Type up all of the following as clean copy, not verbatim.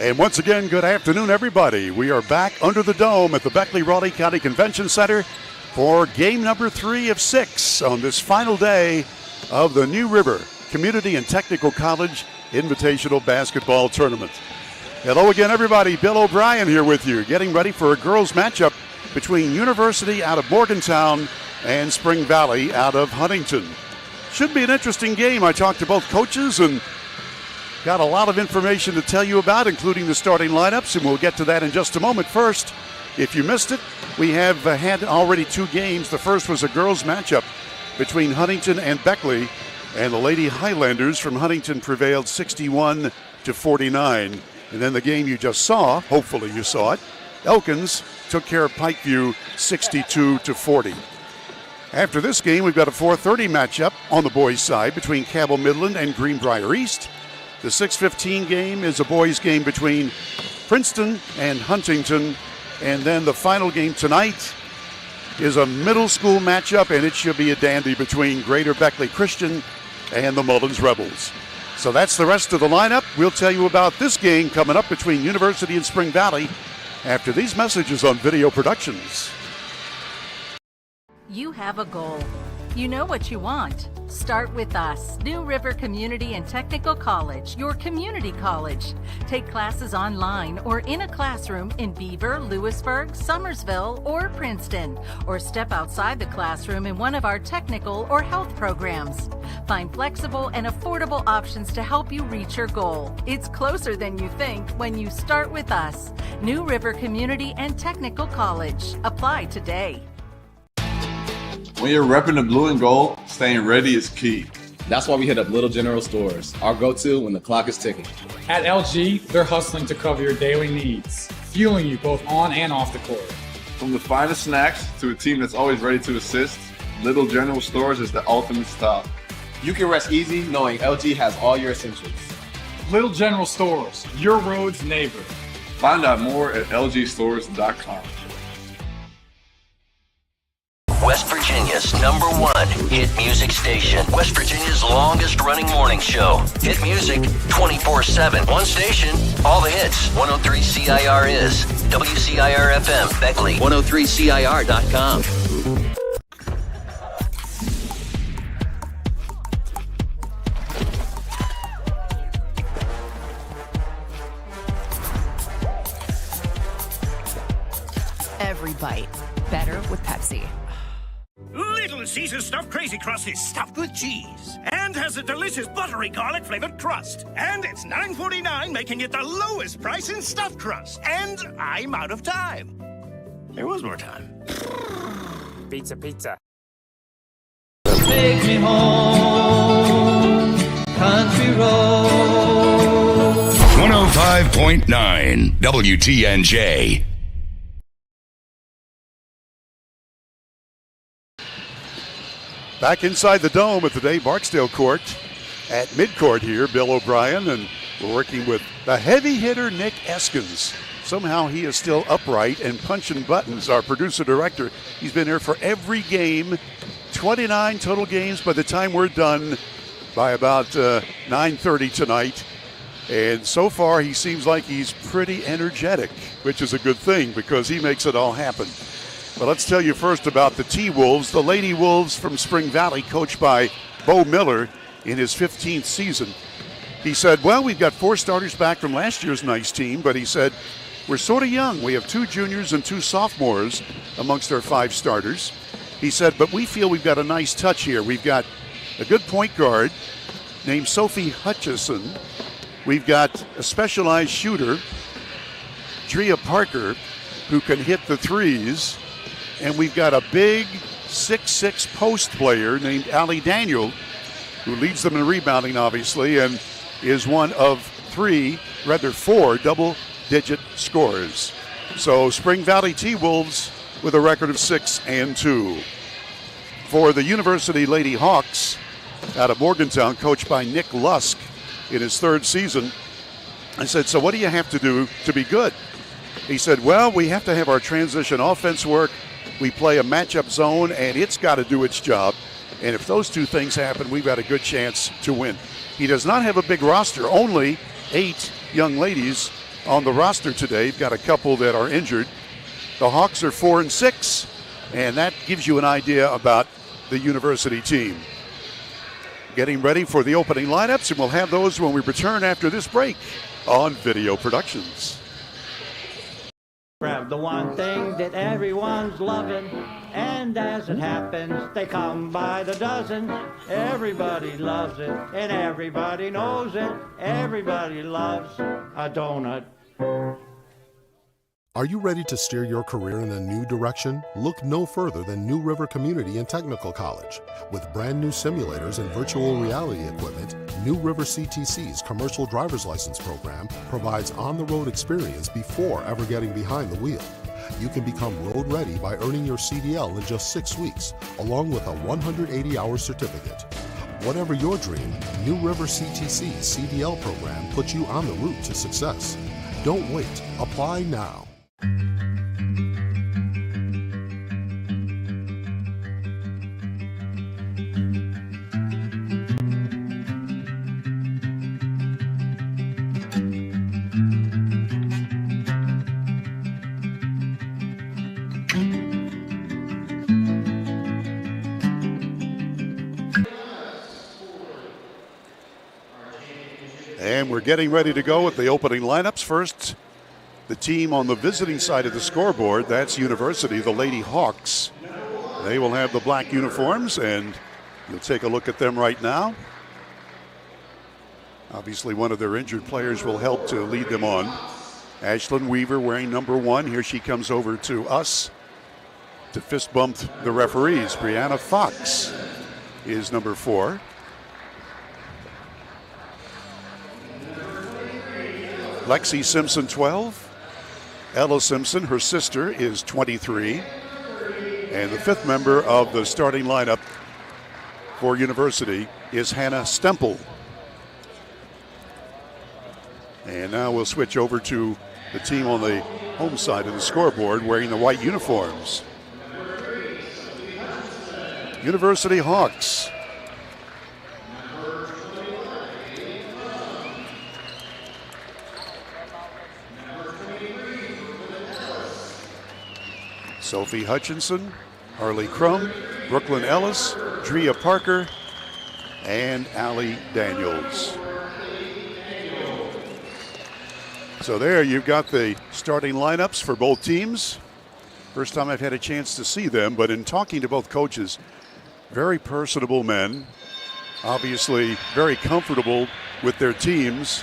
And once again, good afternoon, everybody. We are back under the dome at the Beckley-Raleigh County Convention Center for game number 3 of 6 on this final day of the New River Community and Technical College Invitational Basketball Tournament. Hello again, everybody. Bill O'Brien here with you, getting ready for a girls' matchup between University out of Morgantown and Spring Valley out of Huntington. Should be an interesting game. I talked to both coaches and got a lot of information to tell you about, including the starting lineups, and we'll get to that in just a moment. First, if you missed it, we have had already 2 games. The first was a girls' matchup between Huntington and Beckley, and the Lady Highlanders from Huntington prevailed 61-49. And then the game you just saw, hopefully you saw it, Elkins took care of Pikeview 62-40. After this game, we've got a 4:30 matchup on the boys' side between Cabell Midland and Greenbrier East. The 6:15 game is a boys' game between Princeton and Huntington. And then the final game tonight is a middle school matchup, and it should be a dandy between Greater Beckley Christian and the Mullins Rebels. So that's the rest of the lineup. We'll tell you about this game coming up between University and Spring Valley after these messages on Video Productions. You have a goal. You know what you want. Start with us, New River Community and Technical College, your community college. Take classes online or in a classroom in Beaver, Lewisburg, Summersville, or Princeton, or step outside the classroom in one of our technical or health programs. Find flexible and affordable options to help you reach your goal. It's closer than you think when you start with us, New River Community and Technical College. Apply today. When you're repping the blue and gold, staying ready is key. That's why we hit up Little General Stores, our go-to when the clock is ticking. At LG, they're hustling to cover your daily needs, fueling you both on and off the court. From the finest snacks to a team that's always ready to assist, Little General Stores is the ultimate stop. You can rest easy knowing LG has all your essentials. Little General Stores, your road's neighbor. Find out more at lgstores.com. West Virginia's #1 hit music station. West Virginia's longest running morning show. Hit music 24/7. One station, all the hits. 103 CIR is WCIR FM, Beckley, 103CIR.com. Every bite better with Pepsi. Little Caesars stuffed Crazy Crust is stuffed with cheese and has a delicious buttery garlic flavored crust. And it's $9.49, making it the lowest price in stuffed crust. And I'm out of time. There was more time. Pizza. Take me home, country road. 105.9 WTNJ. Back inside the dome at the Dave Barksdale Court at midcourt here, Bill O'Brien, and we're working with the heavy hitter Nick Eskins. Somehow he is still upright and punching buttons. Our producer-director, he's been here for every game, 29 total games by the time we're done by about 9:30 tonight. And so far he seems like he's pretty energetic, which is a good thing because he makes it all happen. But let's tell you first about the T-Wolves, the Lady Wolves from Spring Valley, coached by Bo Miller in his 15th season. He said, well, we've got 4 starters back from last year's nice team, but he said, we're sort of young. We have 2 juniors and 2 sophomores amongst our 5 starters. He said, but we feel we've got a nice touch here. We've got a good point guard named Sophie Hutchison. We've got a specialized shooter, Drea Parker, who can hit the threes. And we've got a big 6'6" post player named Allie Daniel, who leads them in rebounding, obviously, and is one of 4 double-digit scorers. So Spring Valley T-Wolves with a record of 6-2. For the University Lady Hawks out of Morgantown, coached by Nick Lusk in his 3rd season, I said, so what do you have to do to be good? He said, well, we have to have our transition offense work. We play a matchup zone, and it's got to do its job. And if those 2 things happen, we've got a good chance to win. He does not have a big roster, only 8 young ladies on the roster today. You've got a couple that are injured. The Hawks are 4-6, and that gives you an idea about the University team. Getting ready for the opening lineups, and we'll have those when we return after this break on Video Productions. Grab the one thing that everyone's loving, and as it happens, they come by the dozen. Everybody loves it, and everybody knows it. Everybody loves a donut. Are you ready to steer your career in a new direction? Look no further than New River Community and Technical College. With brand new simulators and virtual reality equipment, New River CTC's commercial driver's license program provides on-the-road experience before ever getting behind the wheel. You can become road ready by earning your CDL in just 6 weeks, along with a 180-hour certificate. Whatever your dream, New River CTC's CDL program puts you on the route to success. Don't wait. Apply now. And we're getting ready to go with the opening lineups. First, the team on the visiting side of the scoreboard, that's University, the Lady Hawks. They will have the black uniforms, and you'll take a look at them right now. Obviously, one of their injured players will help to lead them on. Ashlyn Weaver wearing number 1. Here she comes over to us to fist bump the referees. Brianna Fox is number 4. Lexi Simpson, 12. Ella Simpson, her sister, is 23. And the 5th member of the starting lineup for University is Hannah Stemple. And now we'll switch over to the team on the home side of the scoreboard wearing the white uniforms. University Hawks. Sophie Hutchinson, Harley Crum, Brooklyn Ellis, Drea Parker, and Allie Daniels. So there you've got the starting lineups for both teams. First time I've had a chance to see them, but in talking to both coaches, very personable men, obviously very comfortable with their teams,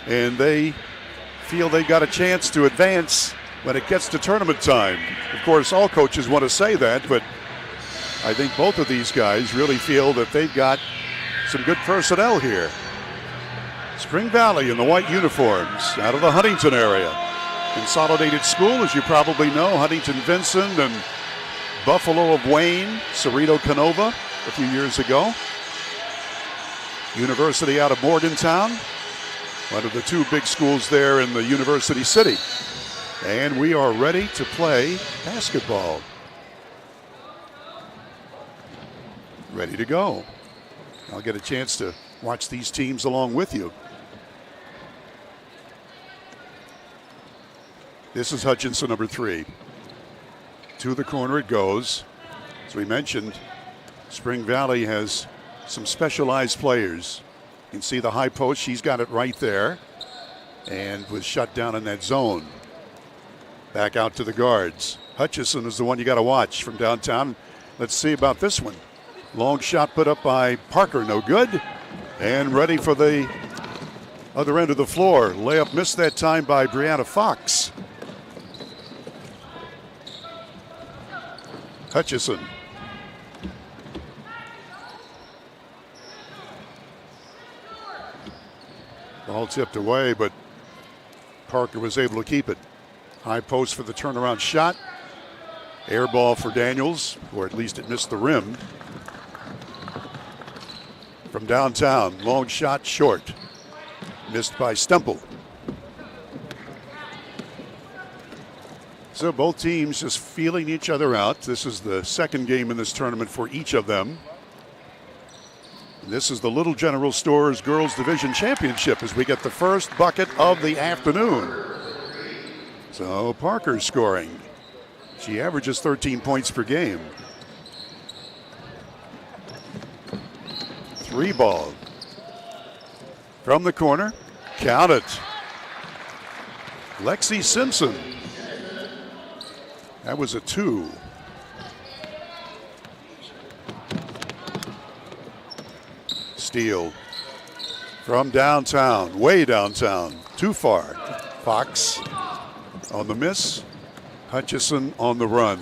and they feel they got a chance to advance when it gets to tournament time. Of course, all coaches want to say that, but I think both of these guys really feel that they've got some good personnel here. Spring Valley in the white uniforms out of the Huntington area. Consolidated school, as you probably know, Huntington Vincent and Buffalo of Wayne, Cerrito Canova a few years ago. University out of Morgantown, one of the 2 big schools there in the University City. And we are ready to play basketball. Ready to go. I'll get a chance to watch these teams along with you. This is Hutchinson, number 3. To the corner it goes. As we mentioned, Spring Valley has some specialized players. You can see the high post. She's got it right there and was shut down in that zone. Back out to the guards. Hutchison is the one you got to watch from downtown. Let's see about this one. Long shot put up by Parker, no good. And ready for the other end of the floor. Layup missed that time by Brianna Fox. Hutchison. Ball tipped away, but Parker was able to keep it. High post for the turnaround shot. Air ball for Daniels, or at least it missed the rim. From downtown, long shot short. Missed by Stemple. So both teams just feeling each other out. This is the second game in this tournament for each of them. This is the Little General Stores Girls Division Championship as we get the first bucket of the afternoon. So Parker's scoring. She averages 13 points per game. 3 ball. From the corner, count it. Lexi Simpson. That was a 2. Steal from downtown, way downtown, too far. Fox on the miss, Hutchison on the run.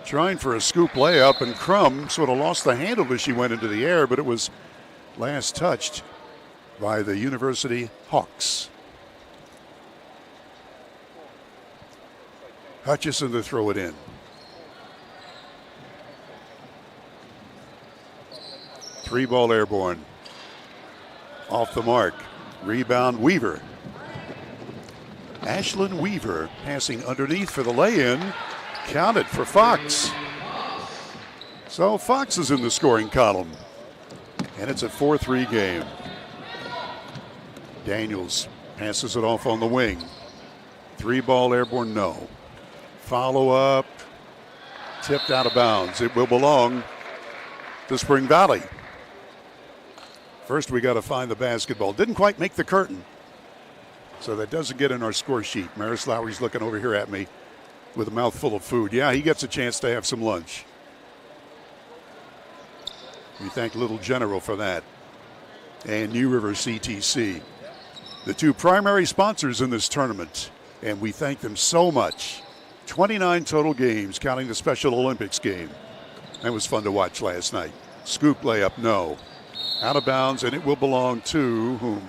Trying for a scoop layup, and Crum sort of lost the handle as she went into the air, but it was last touched by the University Hawks. Hutchison to throw it in. Three ball airborne. Off the mark. Rebound Weaver. Ashlyn Weaver passing underneath for the lay-in. Counted for Fox. So Fox is in the scoring column. And it's a 4-3 game. Daniels passes it off on the wing. 3 ball airborne, no. Follow up. Tipped out of bounds. It will belong to Spring Valley. First, we got to find the basketball. Didn't quite make the curtain. So that doesn't get in our score sheet. Maris Lowry's looking over here at me with a mouthful of food. Yeah, he gets a chance to have some lunch. We thank Little General for that. And New River CTC, the 2 primary sponsors in this tournament. And we thank them so much. 29 total games, counting the Special Olympics game. That was fun to watch last night. Scoop layup, no. Out of bounds, and it will belong to whom?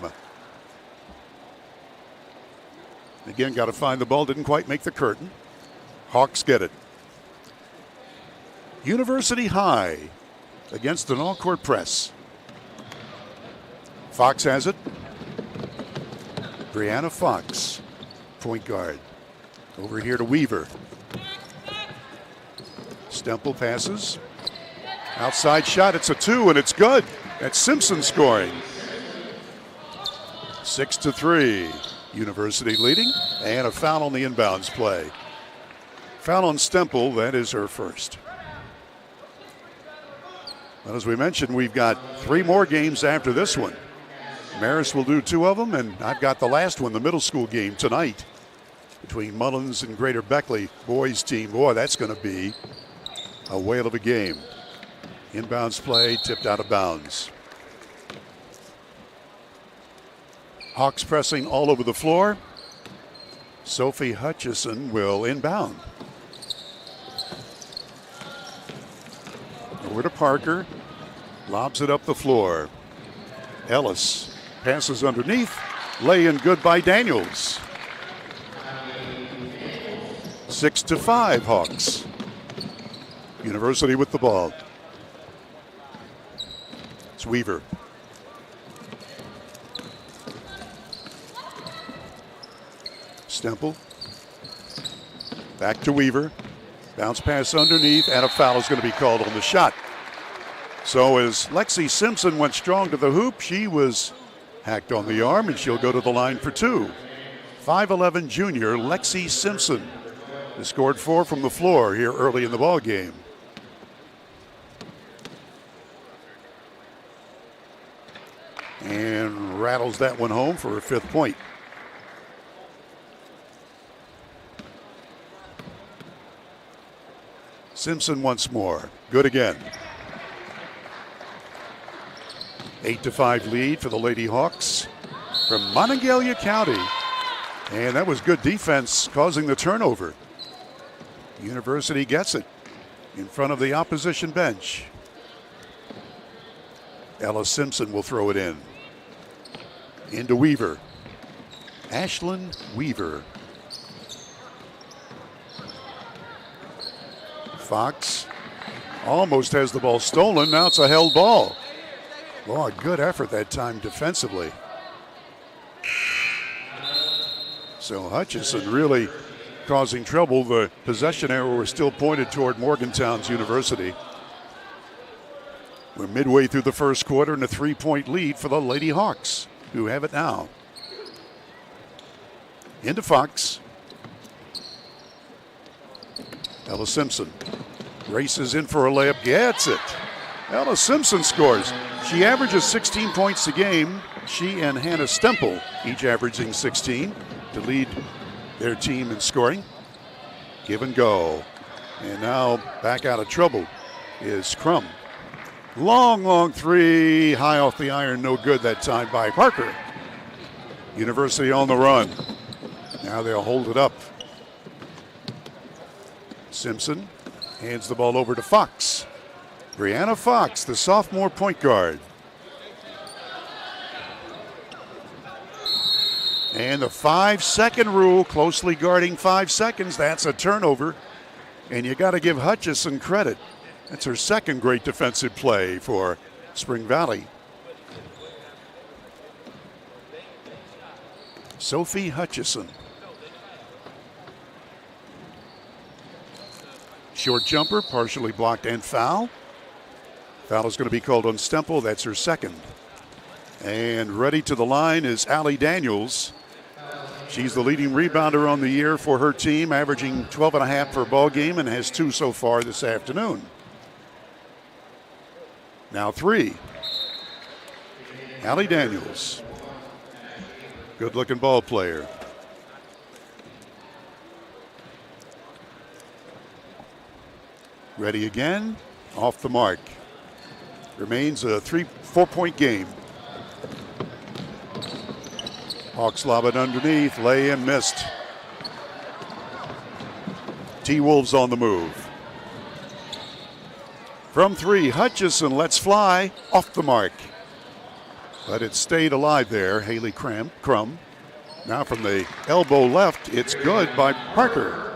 Again, got to find the ball. Didn't quite make the curtain. Hawks get it. University High against an all-court press. Fox has it. Brianna Fox, point guard. Over here to Weaver. Stemple passes. Outside shot, it's a 2, and it's good. That's Simpson scoring. 6-3. University leading, and a foul on the inbounds play. Foul on Stemple, that is her first. But as we mentioned, we've got 3 more games after this one. Maris will do 2 of them, and I've got the last one, the middle school game tonight between Mullins and Greater Beckley boys team. Boy, that's going to be a whale of a game. Inbounds play, tipped out of bounds. Hawks pressing all over the floor. Sophie Hutchison will inbound. Over to Parker. Lobs it up the floor. Ellis passes underneath. Lay in good by Daniels. 6-5 Hawks. University with the ball. It's Weaver. Stemple. Back to Weaver. Bounce pass underneath, and a foul is going to be called on the shot. So as Lexi Simpson went strong to the hoop, she was hacked on the arm, and she'll go to the line for 2. 5'11" junior Lexi Simpson has scored 4 from the floor here early in the ball game. And rattles that one home for her 5th point. Simpson once more. Good again. 8-5 lead for the Lady Hawks from Monongalia County. And that was good defense causing the turnover. University gets it in front of the opposition bench. Ella Simpson will throw it in. Into Weaver. Ashlyn Weaver. Fox almost has the ball stolen. Now it's a held ball. Boy, good effort that time defensively. So Hutchison really causing trouble. The possession arrow was still pointed toward Morgantown's University. We're midway through the first quarter and a 3-point lead for the Lady Hawks, who have it now. Into Fox. Ella Simpson races in for a layup, gets it. Ella Simpson scores. She averages 16 points a game. She and Hannah Stemple each averaging 16 to lead their team in scoring. Give and go. And now back out of trouble is Crum. Long three, high off the iron, no good that time by Parker. University on the run. Now they'll hold it up. Simpson hands the ball over to Fox. Brianna Fox, the sophomore point guard. And the 5-second rule, closely guarding 5 seconds, that's a turnover. And you got to give Hutchison credit. That's her second great defensive play for Spring Valley. Sophie Hutchison. Short jumper, partially blocked and foul. Foul is going to be called on Stemple. That's her second. And ready to the line is Allie Daniels. She's the leading rebounder on the year for her team, averaging 12.5 per ball game and has 2 so far this afternoon. Now 3. Allie Daniels. Good-looking ball player. Ready again, off the mark. Remains a 4-point game. Hawks lob it underneath, lay and missed. T-Wolves on the move. From 3, Hutchison lets fly, off the mark. But it stayed alive there, Haley Crum. Now from the elbow left, it's good by Parker.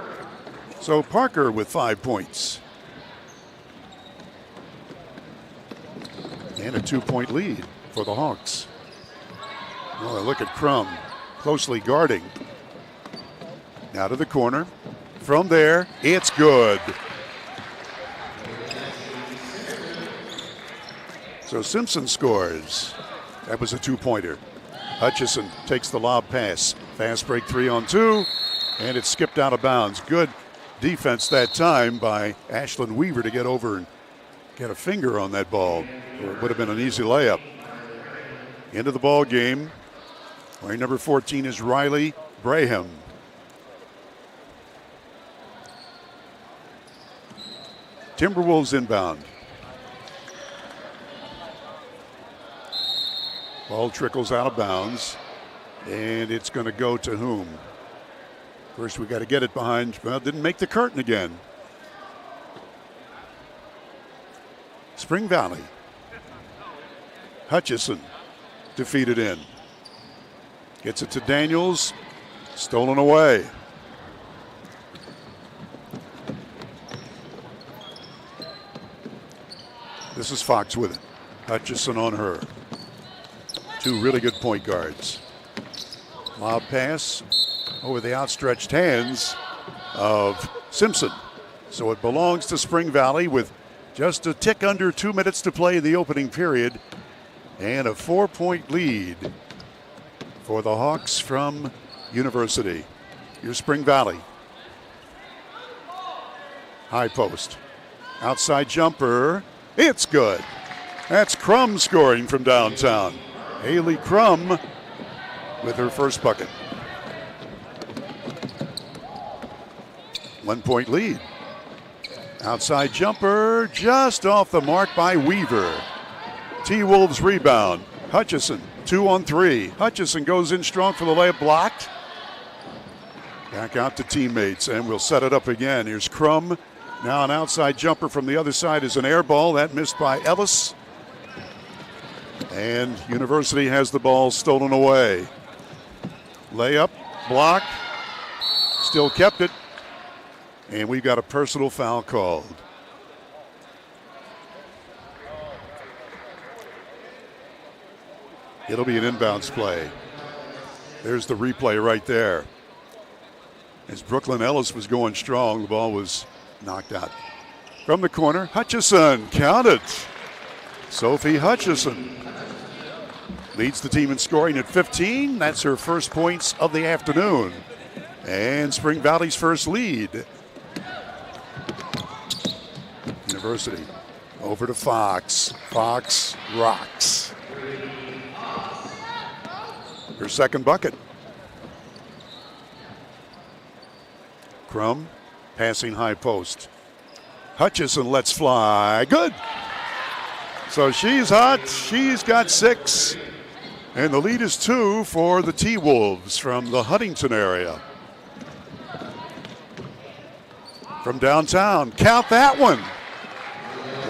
So Parker with 5 points. And a 2-point lead for the Hawks. Oh, look at Crum, closely guarding. Now to the corner. From there, it's good. So Simpson scores. That was a 2-pointer. Hutchison takes the lob pass. Fast break 3-on-2, and it's skipped out of bounds. Good defense that time by Ashlyn Weaver to get over and get a finger on that ball, or it would have been an easy layup. Into the ball game. Wearing number 14 is Riley Braham. Timberwolves inbound. Ball trickles out of bounds, and it's going to go to whom? First, we got to get it behind. Well, didn't make the curtain again. Spring Valley. Hutchison to feed it in. Gets it to Daniels. Stolen away. This is Fox with it. Hutchison on her. 2 really good point guards. Lob pass over the outstretched hands of Simpson. So it belongs to Spring Valley with just a tick under 2 minutes to play in the opening period. And a 4-point lead for the Hawks from University. Here's Spring Valley. High post. Outside jumper. It's good. That's Crum scoring from downtown. Haley Crum with her first bucket. 1-point lead. Outside jumper just off the mark by Weaver. T-Wolves rebound. Hutchison 2-on-3. Hutchison goes in strong for the layup, blocked. Back out to teammates, and we'll set it up again. Here's Crum. Now an outside jumper from the other side is an air ball. That missed by Ellis. And University has the ball stolen away. Layup, block, still kept it. And we've got a personal foul called. It'll be an inbounds play. There's the replay right there. As Brooklyn Ellis was going strong, the ball was knocked out. From the corner, Hutchison, count it. Sophie Hutchison leads the team in scoring at 15. That's her first points of the afternoon. And Spring Valley's first lead. University over to Fox. Fox rocks. Her second bucket. Crum passing high post. Hutchison lets fly. Good. So she's hot. She's got 6. And the lead is 2 for the T-Wolves from the Huntington area. From downtown. Count that one.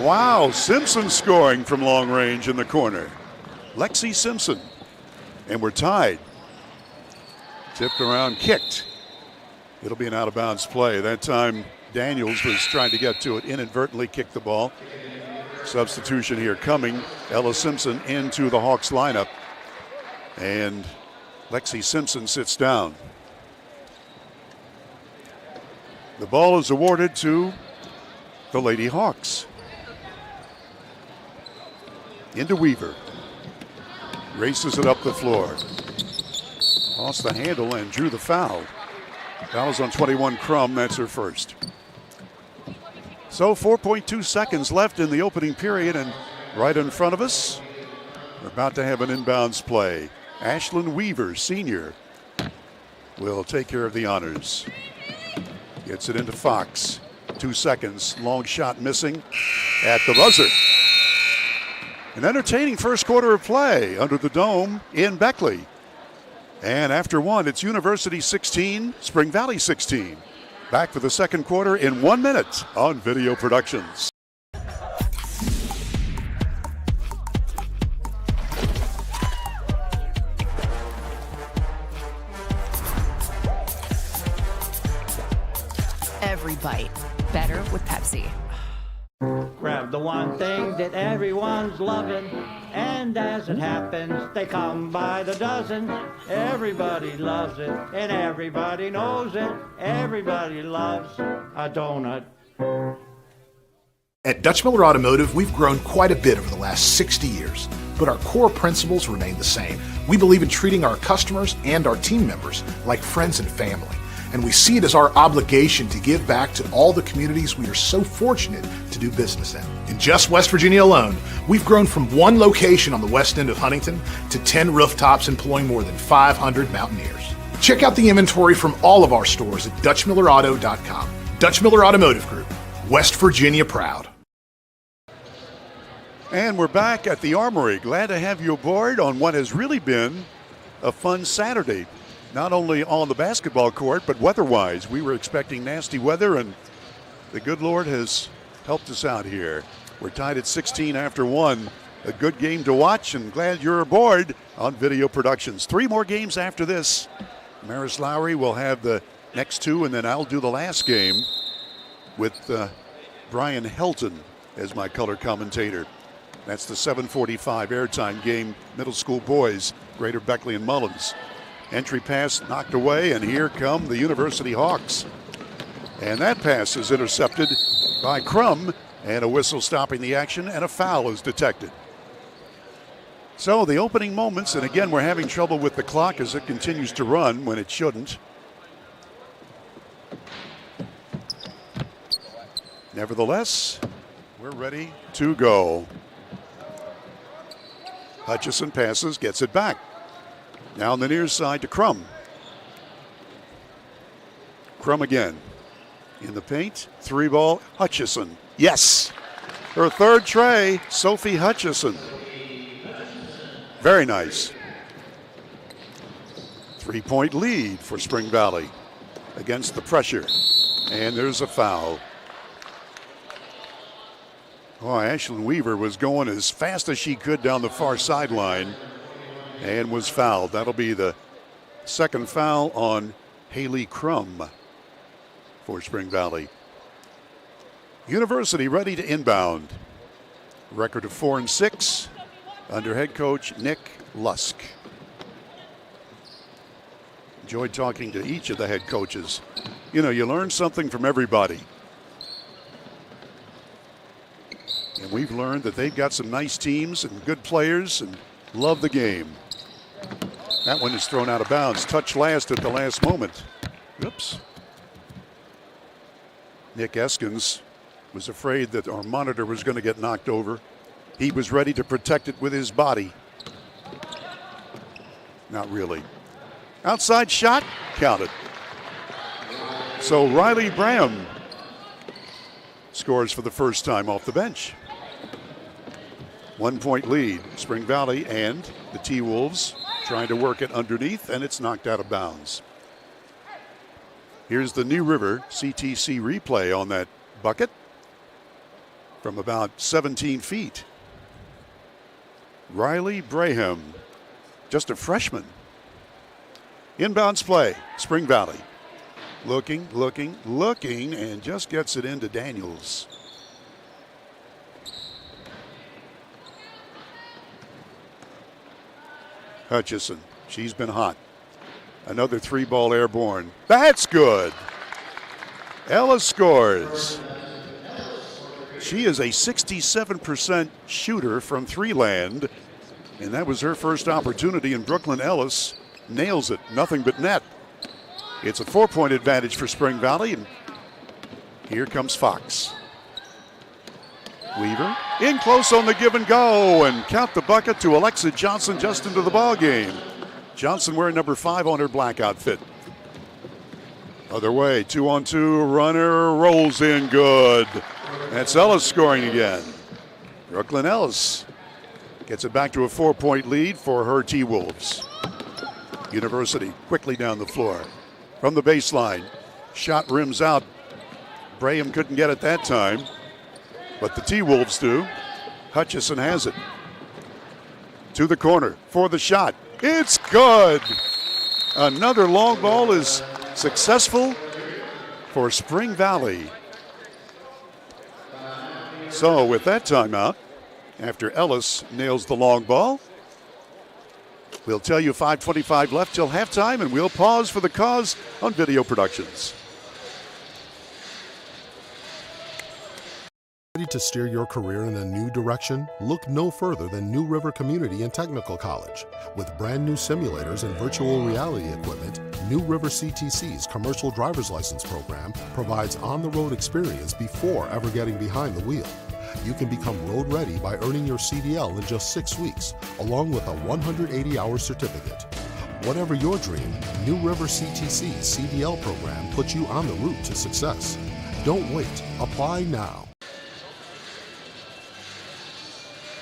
Wow. Simpson scoring from long range in the corner. Lexi Simpson. And we're tied. Tipped around, kicked. It'll be an out-of-bounds play. That time, Daniels was trying to get to it, inadvertently kicked the ball. Substitution here coming. Ella Simpson into the Hawks lineup. And Lexi Simpson sits down. The ball is awarded to the Lady Hawks. Into Weaver. Races it up the floor. Lost the handle and drew the foul. Foul's on 21 Crum. That's her first. So 4.2 seconds left in the opening period, and right in front of us, we're about to have an inbounds play. Ashlyn Weaver, senior, will take care of the honors. Gets it into Fox. 2 seconds. Long shot missing at the buzzer. An entertaining first quarter of play under the dome in Beckley. And after one, it's University 16, Spring Valley 16. Back for the second quarter in 1 minute on Video Productions. Every bite better with Pepsi. Grab the one thing that everyone's loving, and as it happens, they come by the dozen. Everybody loves it, and everybody knows it. Everybody loves a donut. At Dutch Miller Automotive, we've grown quite a bit over the last 60 years, but our core principles remain the same. We believe in treating our customers and our team members like friends and family. And we see it as our obligation to give back to all the communities we are so fortunate to do business in. In just West Virginia alone, we've grown from one location on the west end of Huntington to 10 rooftops employing more than 500 Mountaineers. Check out the inventory from all of our stores at DutchMillerAuto.com. Dutch Miller Automotive Group, West Virginia proud. And we're back at the Armory. Glad to have you aboard on what has really been a fun Saturday. Not only on the basketball court, but weather-wise. We were expecting nasty weather, and the good Lord has helped us out here. We're tied at 16 after one. A good game to watch, and glad you're aboard on Video Productions. 3 more games after this. Maris Lowry will have the next 2, and then I'll do the last game with Brian Helton as my color commentator. That's the 7:45 airtime game, middle school boys, Greater Beckley and Mullins. Entry pass knocked away, and here come the University Hawks. And that pass is intercepted by Crum, and a whistle stopping the action, and a foul is detected. So the opening moments, and again, we're having trouble with the clock as it continues to run when it shouldn't. Nevertheless, we're ready to go. Hutchison passes, gets it back. Now on the near side to Crum. Crum again. In the paint, 3-ball, Hutchison. Yes! Her third tray, Sophie Hutchison. Very nice. 3-point lead for Spring Valley against the pressure. And there's a foul. Oh, Ashlyn Weaver was going as fast as she could down the far sideline and was fouled. That'll be the second foul on Haley Crum for Spring Valley. University ready to inbound. Record of 4-6 under head coach Nick Lusk. Enjoyed talking to each of the head coaches. You know, you learn something from everybody. And we've learned that they've got some nice teams and good players and love the game. That one is thrown out of bounds. Touch last at the last moment. Oops. Nick Eskins was afraid that our monitor was going to get knocked over. He was ready to protect it with his body. Not really. Outside shot, counted. So Riley Braham scores for the first time off the bench. 1 point lead, Spring Valley and the T-Wolves trying to work it underneath, and it's knocked out of bounds. Here's the New River CTC replay on that bucket from about 17 feet. Riley Braham, just a freshman. Inbounds play, Spring Valley. Looking, and just gets it into Daniels. Hutchison, she's been hot. Another 3-ball airborne. That's good. Ellis scores. She is a 67% shooter from three-land, and that was her first opportunity, and Brooklyn Ellis nails it. Nothing but net. It's a 4-point advantage for Spring Valley, and here comes Fox. Weaver in close on the give and go, and count the bucket to Alexa Johnson just into the ball game. Johnson wearing number 5 on her black outfit. Other way, 2-on-2, runner rolls in good. That's Ellis scoring again. Brooklyn Ellis gets it back to a 4-point lead for her T-Wolves. University quickly down the floor. From the baseline, shot rims out. Braham couldn't get it that time, but the T-Wolves do. Hutchison has it. To the corner for the shot. It's good. Another long ball is successful for Spring Valley. So with that timeout, after Ellis nails the long ball, we'll tell you 5:25 left till halftime, and we'll pause for the cause on Video Productions. Ready to steer your career in a new direction? Look no further than New River Community and Technical College. With brand new simulators and virtual reality equipment, New River CTC's commercial driver's license program provides on-the-road experience before ever getting behind the wheel. You can become road ready by earning your CDL in just 6 weeks, along with a 180-hour certificate. Whatever your dream, New River CTC's CDL program puts you on the route to success. Don't wait. Apply now.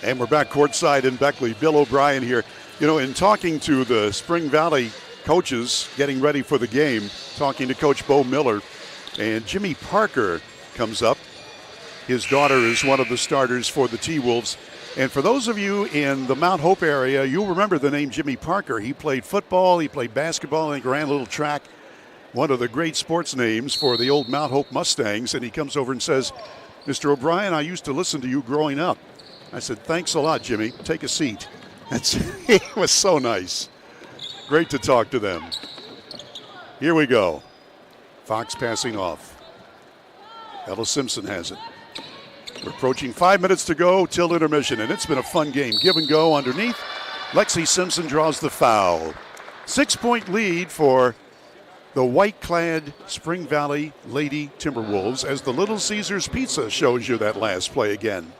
And we're back courtside in Beckley. Bill O'Brien here. You know, in talking to the Spring Valley coaches getting ready for the game, talking to Coach Bo Miller, and Jimmy Parker comes up. His daughter is one of the starters for the T-Wolves. And for those of you in the Mount Hope area, you'll remember the name Jimmy Parker. He played football, he played basketball, and he ran a little track. One of the great sports names for the old Mount Hope Mustangs. And he comes over and says, Mr. O'Brien, I used to listen to you growing up. I said, thanks a lot, Jimmy. Take a seat. It was so nice. Great to talk to them. Here we go. Fox passing off. Ella Simpson has it. We're approaching 5 minutes to go till intermission, and it's been a fun game. Give and go underneath. Lexi Simpson draws the foul. 6-point lead for the white-clad Spring Valley Lady Timberwolves as the Little Caesars Pizza shows you that last play again.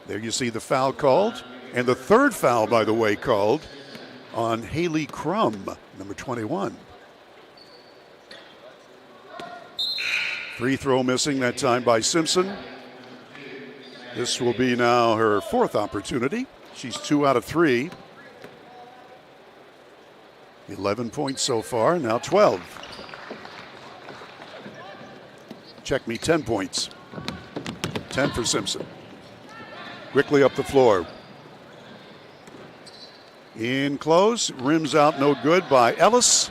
There you see the foul called, and the third foul, by the way, called on Haley Crum, number 21. Free throw missing that time by Simpson. This will be now her 4th opportunity. She's 2 out of 3. 11 points so far, now 12. Check me, 10 points. 10 for Simpson. Quickly up the floor. In close, rims out no good by Ellis.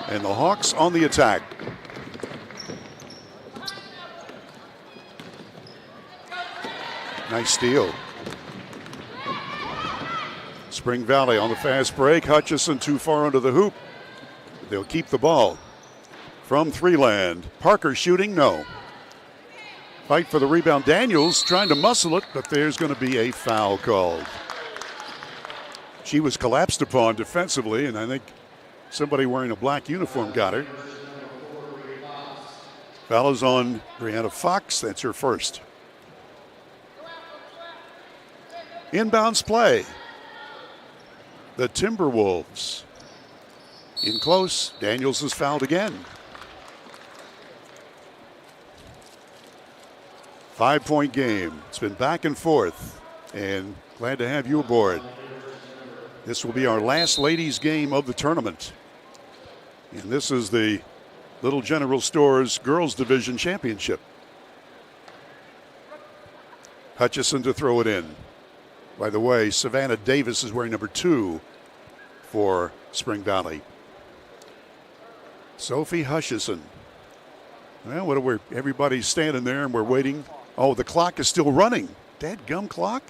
And the Hawks on the attack. Nice steal. Spring Valley on the fast break. Hutchison too far under the hoop. They'll keep the ball. From three-land. Parker shooting, no. Fight for the rebound. Daniels trying to muscle it, but there's going to be a foul called. She was collapsed upon defensively, and I think somebody wearing a black uniform got her. Foul is on Brianna Fox. That's her first. Inbounds play. The Timberwolves. In close. Daniels is fouled again. 5-point game. It's been back and forth, and glad to have you aboard. This will be our last ladies game of the tournament. And this is the Little General Stores Girls Division Championship. Hutchison to throw it in. By the way, Savannah Davis is wearing number 2 for Spring Valley. Sophie Hutchison. Well, what are we? Everybody's standing there and we're waiting. Oh, the clock is still running. Dadgum clock?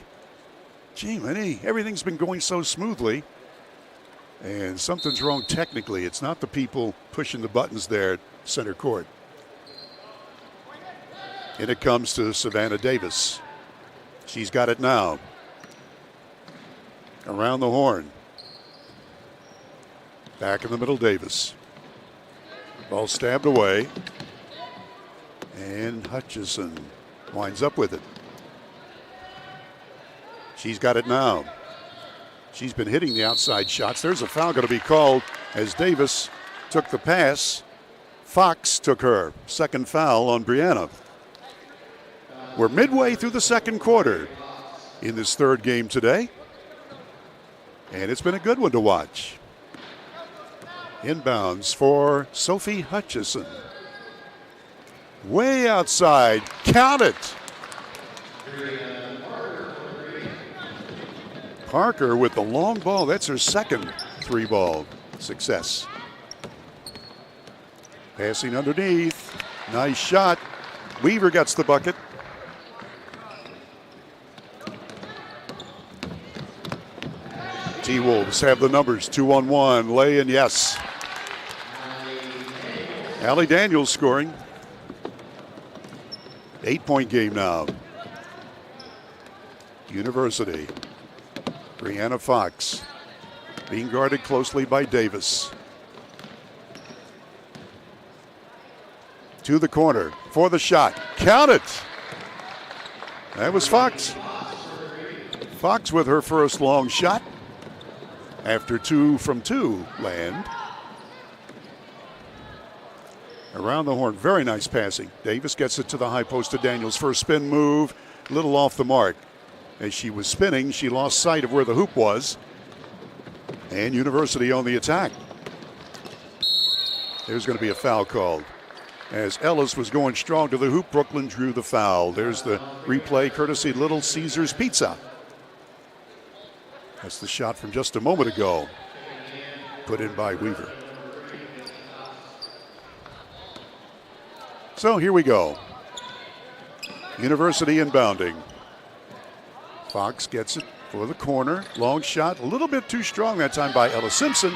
Gee, man, everything's been going so smoothly. And something's wrong technically. It's not the people pushing the buttons there at center court. And it comes to Savannah Davis. She's got it now. Around the horn. Back in the middle, Davis. Ball stabbed away. And Hutchison winds up with it. She's got it now. She's been hitting the outside shots. There's a foul going to be called as Davis took the pass. Fox took her second foul on Brianna. We're midway through the second quarter in this third game today. And it's been a good one to watch. Inbounds for Sophie Hutchison. Way outside. Count it. Parker with the long ball. That's her second 3-ball success. Passing underneath. Nice shot. Weaver gets the bucket. T-Wolves have the numbers. 2-on-1. Lay in, yes. Allie Daniels scoring. 8-point game now. University. Brianna Fox being guarded closely by Davis. To the corner for the shot. Count it. That was Fox. Fox with her first long shot after 2 from 2 land. Around the horn, very nice passing. Davis gets it to the high post to Daniels. First spin move, a little off the mark. As she was spinning, she lost sight of where the hoop was. And University on the attack. There's going to be a foul called. As Ellis was going strong to the hoop, Brooklyn drew the foul. There's the replay courtesy Little Caesars Pizza. That's the shot from just a moment ago. Put in by Weaver. So here we go. University inbounding. Fox gets it for the corner. Long shot, a little bit too strong that time by Ella Simpson.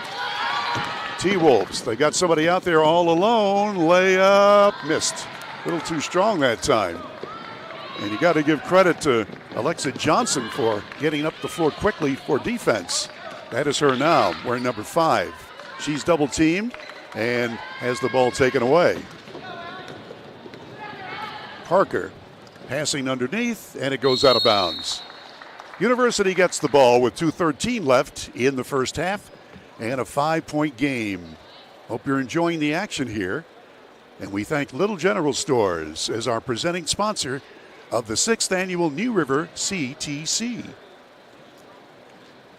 T-Wolves, they got somebody out there all alone. Layup, missed. A little too strong that time. And you got to give credit to Alexa Johnson for getting up the floor quickly for defense. That is her now, wearing number 5. She's double teamed and has the ball taken away. Parker passing underneath, and it goes out of bounds. University gets the ball with 2:13 left in the first half and a 5-point game. Hope you're enjoying the action here. And we thank Little General Stores as our presenting sponsor of the 6th annual New River CTC.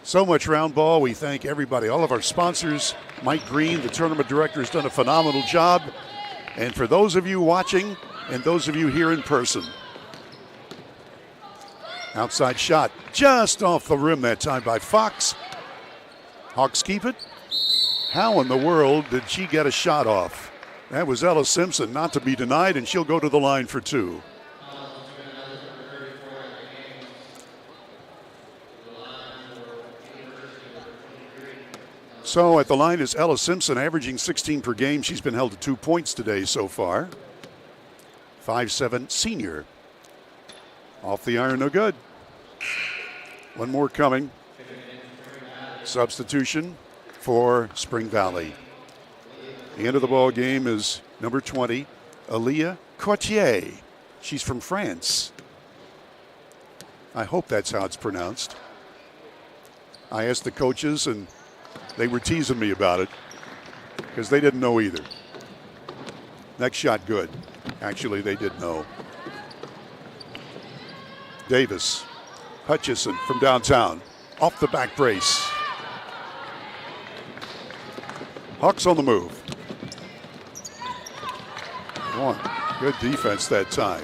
So much round ball. We thank everybody, all of our sponsors. Mike Green, the tournament director, has done a phenomenal job. And for those of you watching and those of you here in person, outside shot just off the rim that time by Fox. Hawks keep it. How in the world did she get a shot off? That was Ella Simpson, not to be denied, and she'll go to the line for 2. So at the line is Ella Simpson, averaging 16 per game. She's been held to 2 points today so far. 5'7" senior. Off the iron, no good. One more coming. Substitution for Spring Valley. The end of the ball game is number 20, Aaliyah Courtier. She's from France. I hope that's how it's pronounced. I asked the coaches, and they were teasing me about it because they didn't know either. Next shot, good. Actually, they did know. Davis, Hutchison from downtown, off the back brace. Hawks on the move. One, good defense that time.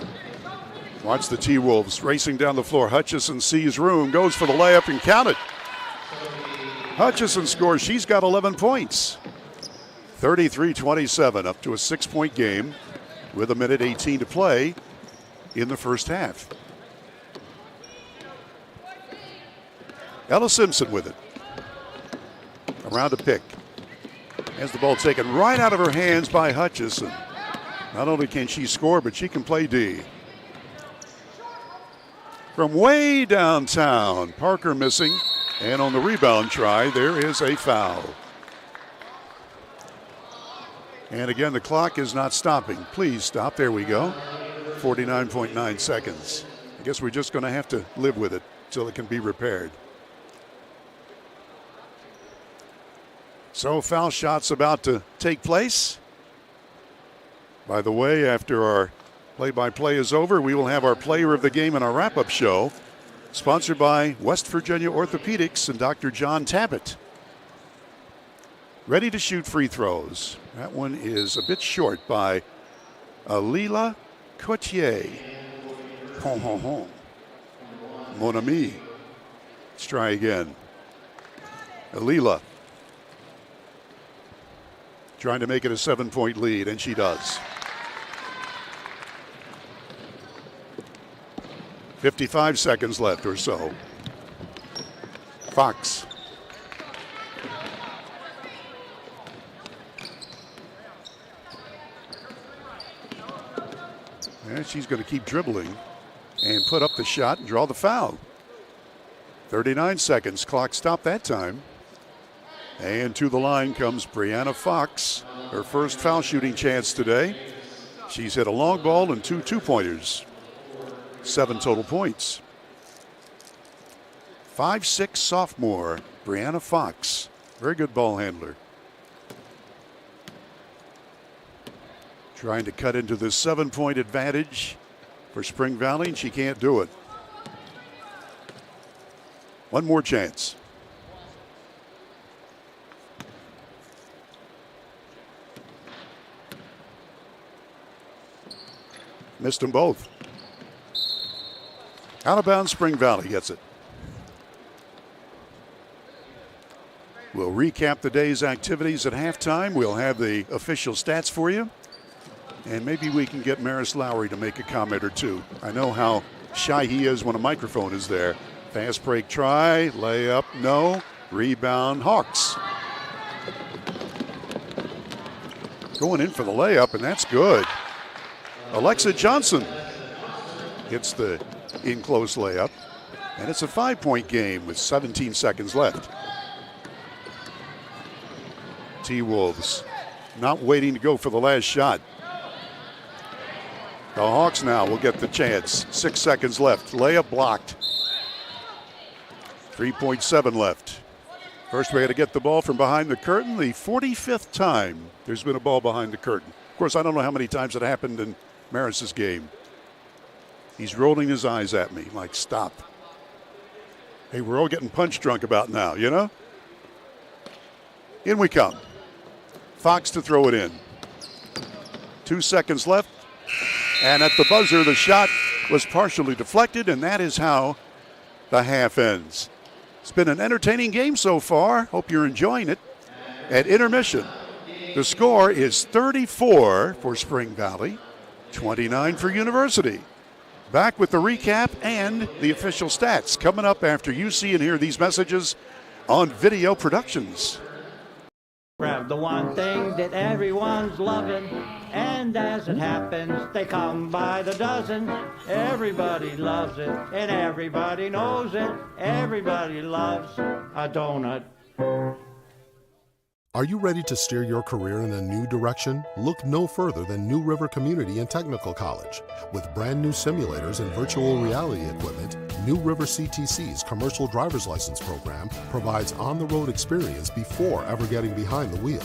Watch the T-Wolves racing down the floor. Hutchison sees room, goes for the layup and count it. Hutchison scores. She's got 11 points. 33-27, up to a 6-point game with 1:18 to play in the first half. Ella Simpson with it. Around a pick. Has the ball taken right out of her hands by Hutchison. Not only can she score, but she can play D. From way downtown, Parker missing. And on the rebound try, there is a foul. And again, the clock is not stopping. Please stop. There we go. 49.9 seconds. I guess we're just going to have to live with it till it can be repaired. So foul shots about to take place. By the way, after our play-by-play is over, we will have our player of the game in our wrap-up show, sponsored by West Virginia Orthopedics and Dr. John Tabbitt. Ready to shoot free throws. That one is a bit short by Aaliyah Courtier. Hon, hon, hon. Mon ami. Let's try again. Aaliyah. Trying to make it a 7-point lead, and she does. 55 seconds left or so. Fox. And she's going to keep dribbling and put up the shot and draw the foul. 39 seconds. Clock stopped that time. And to the line comes Brianna Fox, her first foul shooting chance today. She's hit a long ball and 2 two-pointers. 7 total points. 5'6" sophomore, Brianna Fox. Very good ball handler. Trying to cut into this 7-point advantage for Spring Valley, and she can't do it. One more chance. Missed them both. Out of bounds, Spring Valley gets it. We'll recap the day's activities at halftime. We'll have the official stats for you. And maybe we can get Maris Lowry to make a comment or two. I know how shy he is when a microphone is there. Fast break try, layup, no. Rebound, Hawks. Going in for the layup, and that's good. Alexa Johnson hits the in-close layup, and it's a 5-point game with 17 seconds left. T-Wolves not waiting to go for the last shot. The Hawks now will get the chance. 6 seconds left. Layup blocked. 3.7 left. First, we got to get the ball from behind the curtain. The 45th time there's been a ball behind the curtain. Of course, I don't know how many times it happened in Maris's game. He's rolling his eyes at me like, stop. Hey, we're all getting punch drunk about now, you know? In we come. Fox to throw it in. 2 seconds left. And at the buzzer, the shot was partially deflected, and that is how the half ends. It's been an entertaining game so far. Hope you're enjoying it. At intermission, the score is 34 for Spring Valley, 29 for University. Back with the recap and the official stats coming up after you see and hear these messages on Video Productions. have the one thing that everyone's loving, and as it happens, they come by the dozen. Everybody loves it, and everybody knows it. Everybody loves a donut. Are you ready to steer your career in a new direction? Look no further than New River Community and Technical College. With brand new simulators and virtual reality equipment, New River CTC's commercial driver's license program provides on-the-road experience before ever getting behind the wheel.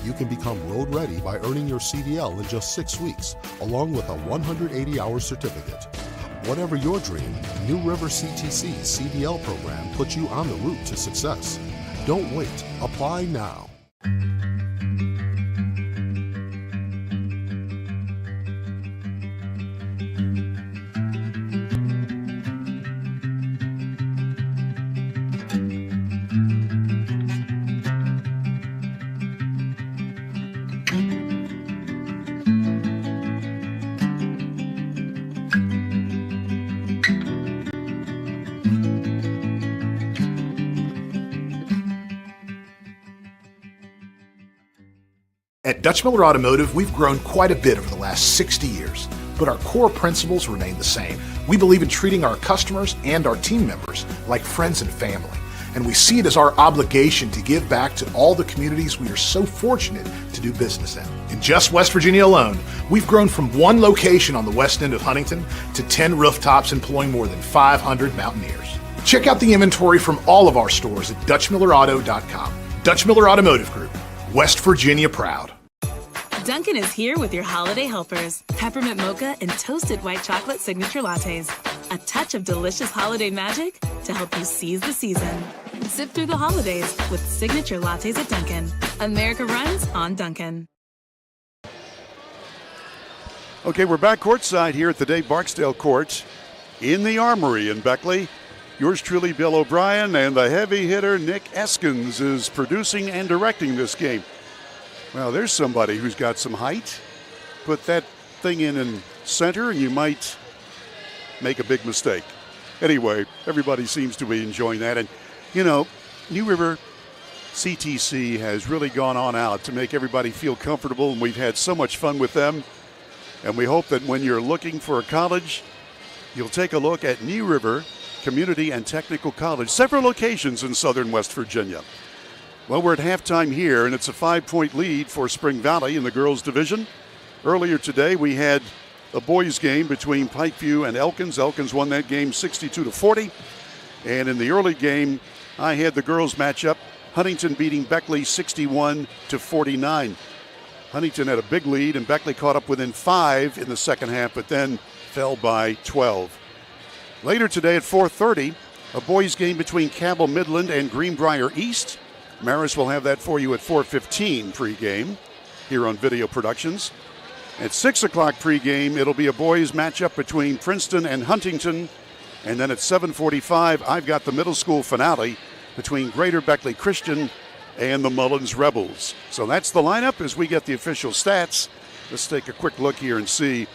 You can become road ready by earning your CDL in just 6 weeks, along with a 180-hour certificate. Whatever your dream, New River CTC's CDL program puts you on the route to success. Don't wait. Apply now. At Dutch Miller Automotive, we've grown quite a bit over the last 60 years, but our core principles remain the same. We believe in treating our customers and our team members like friends and family, and we see it as our obligation to give back to all the communities we are so fortunate to do business in. In just West Virginia alone, we've grown from one location on the west end of Huntington to 10 rooftops employing more than 500 Mountaineers. Check out the inventory from all of our stores at DutchMillerAuto.com. Dutch Miller Automotive Group, West Virginia proud. Dunkin' is here with your holiday helpers. Peppermint mocha and toasted white chocolate signature lattes. A touch of delicious holiday magic to help you seize the season. Sip through the holidays with signature lattes at Dunkin'. America runs on Dunkin'. Okay, we're back courtside here at the Dave Barksdale Court in the Armory in Beckley. Yours truly, Bill O'Brien, and the heavy hitter Nick Eskins is producing and directing this game. Well, there's somebody who's got some height. Put that thing in center and you might make a big mistake. Anyway, everybody seems to be enjoying that. And, you know, New River CTC has really gone on out to make everybody feel comfortable, and we've had so much fun with them. And we hope that when you're looking for a college, you'll take a look at New River Community and Technical College, several locations in southern West Virginia. Well, we're at halftime here, and it's a 5-point lead for Spring Valley in the girls' division. Earlier today, we had a boys' game between Pikeview and Elkins. Elkins won that game 62-40. And in the early game, I had the girls matchup, Huntington beating Beckley 61-49. Huntington had a big lead, and Beckley caught up within 5 in the second half, but then fell by 12. Later today at 4:30, a boys' game between Cabell Midland and Greenbrier East. Maris will have that for you at 4:15 pregame here on Video Productions. At 6 o'clock pregame, it'll be a boys' matchup between Princeton and Huntington. And then at 7:45, I've got the middle school finale between Greater Beckley Christian and the Mullins Rebels. So that's the lineup as we get the official stats. Let's take a quick look here and see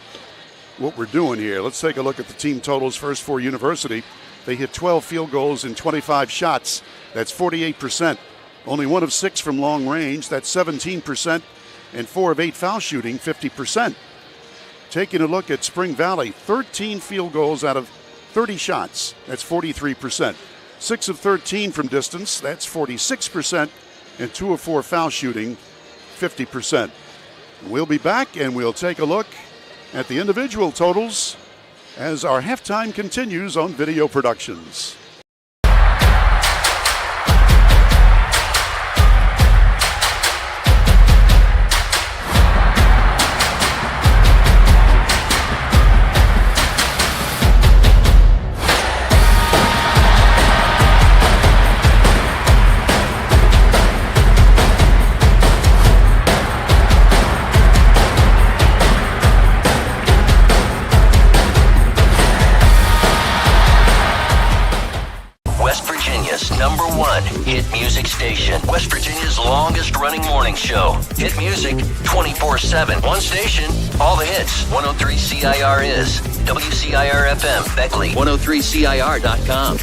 what we're doing here. Let's take a look at the team totals first for University. They hit 12 field goals and 25 shots. That's 48%. Only 1 of 6 from long range. That's 17%. And 4 of 8 foul shooting, 50%. Taking a look at Spring Valley, 13 field goals out of 30 shots. That's 43%. 6 of 13 from distance. That's 46%. And 2 of 4 foul shooting, 50%. We'll be back and we'll take a look at the individual totals as our halftime continues on Video Productions. Hit music station. West Virginia's longest running morning show. Hit music 24/7. One station, all the hits. 103 CIR is WCIR FM Beckley. 103CIR.com.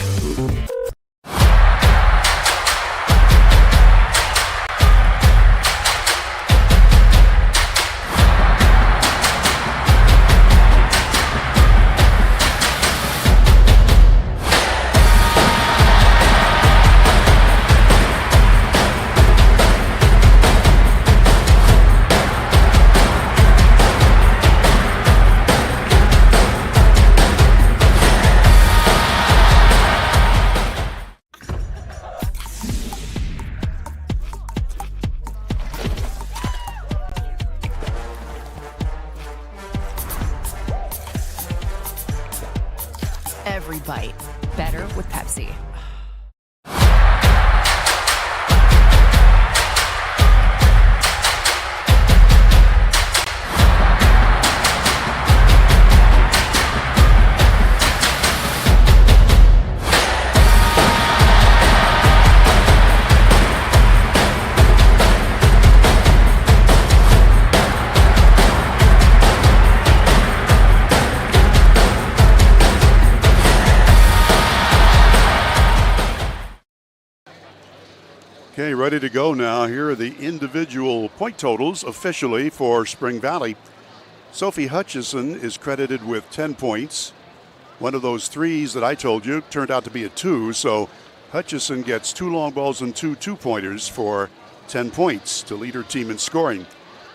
every bite better with Pepsi. Okay, ready to go now. Here are the individual point totals officially for Spring Valley. Sophie Hutchison is credited with 10 points. One of those threes that I told you turned out to be a 2, so Hutchison gets 2 long balls and 2 two-pointers for 10 points to lead her team in scoring.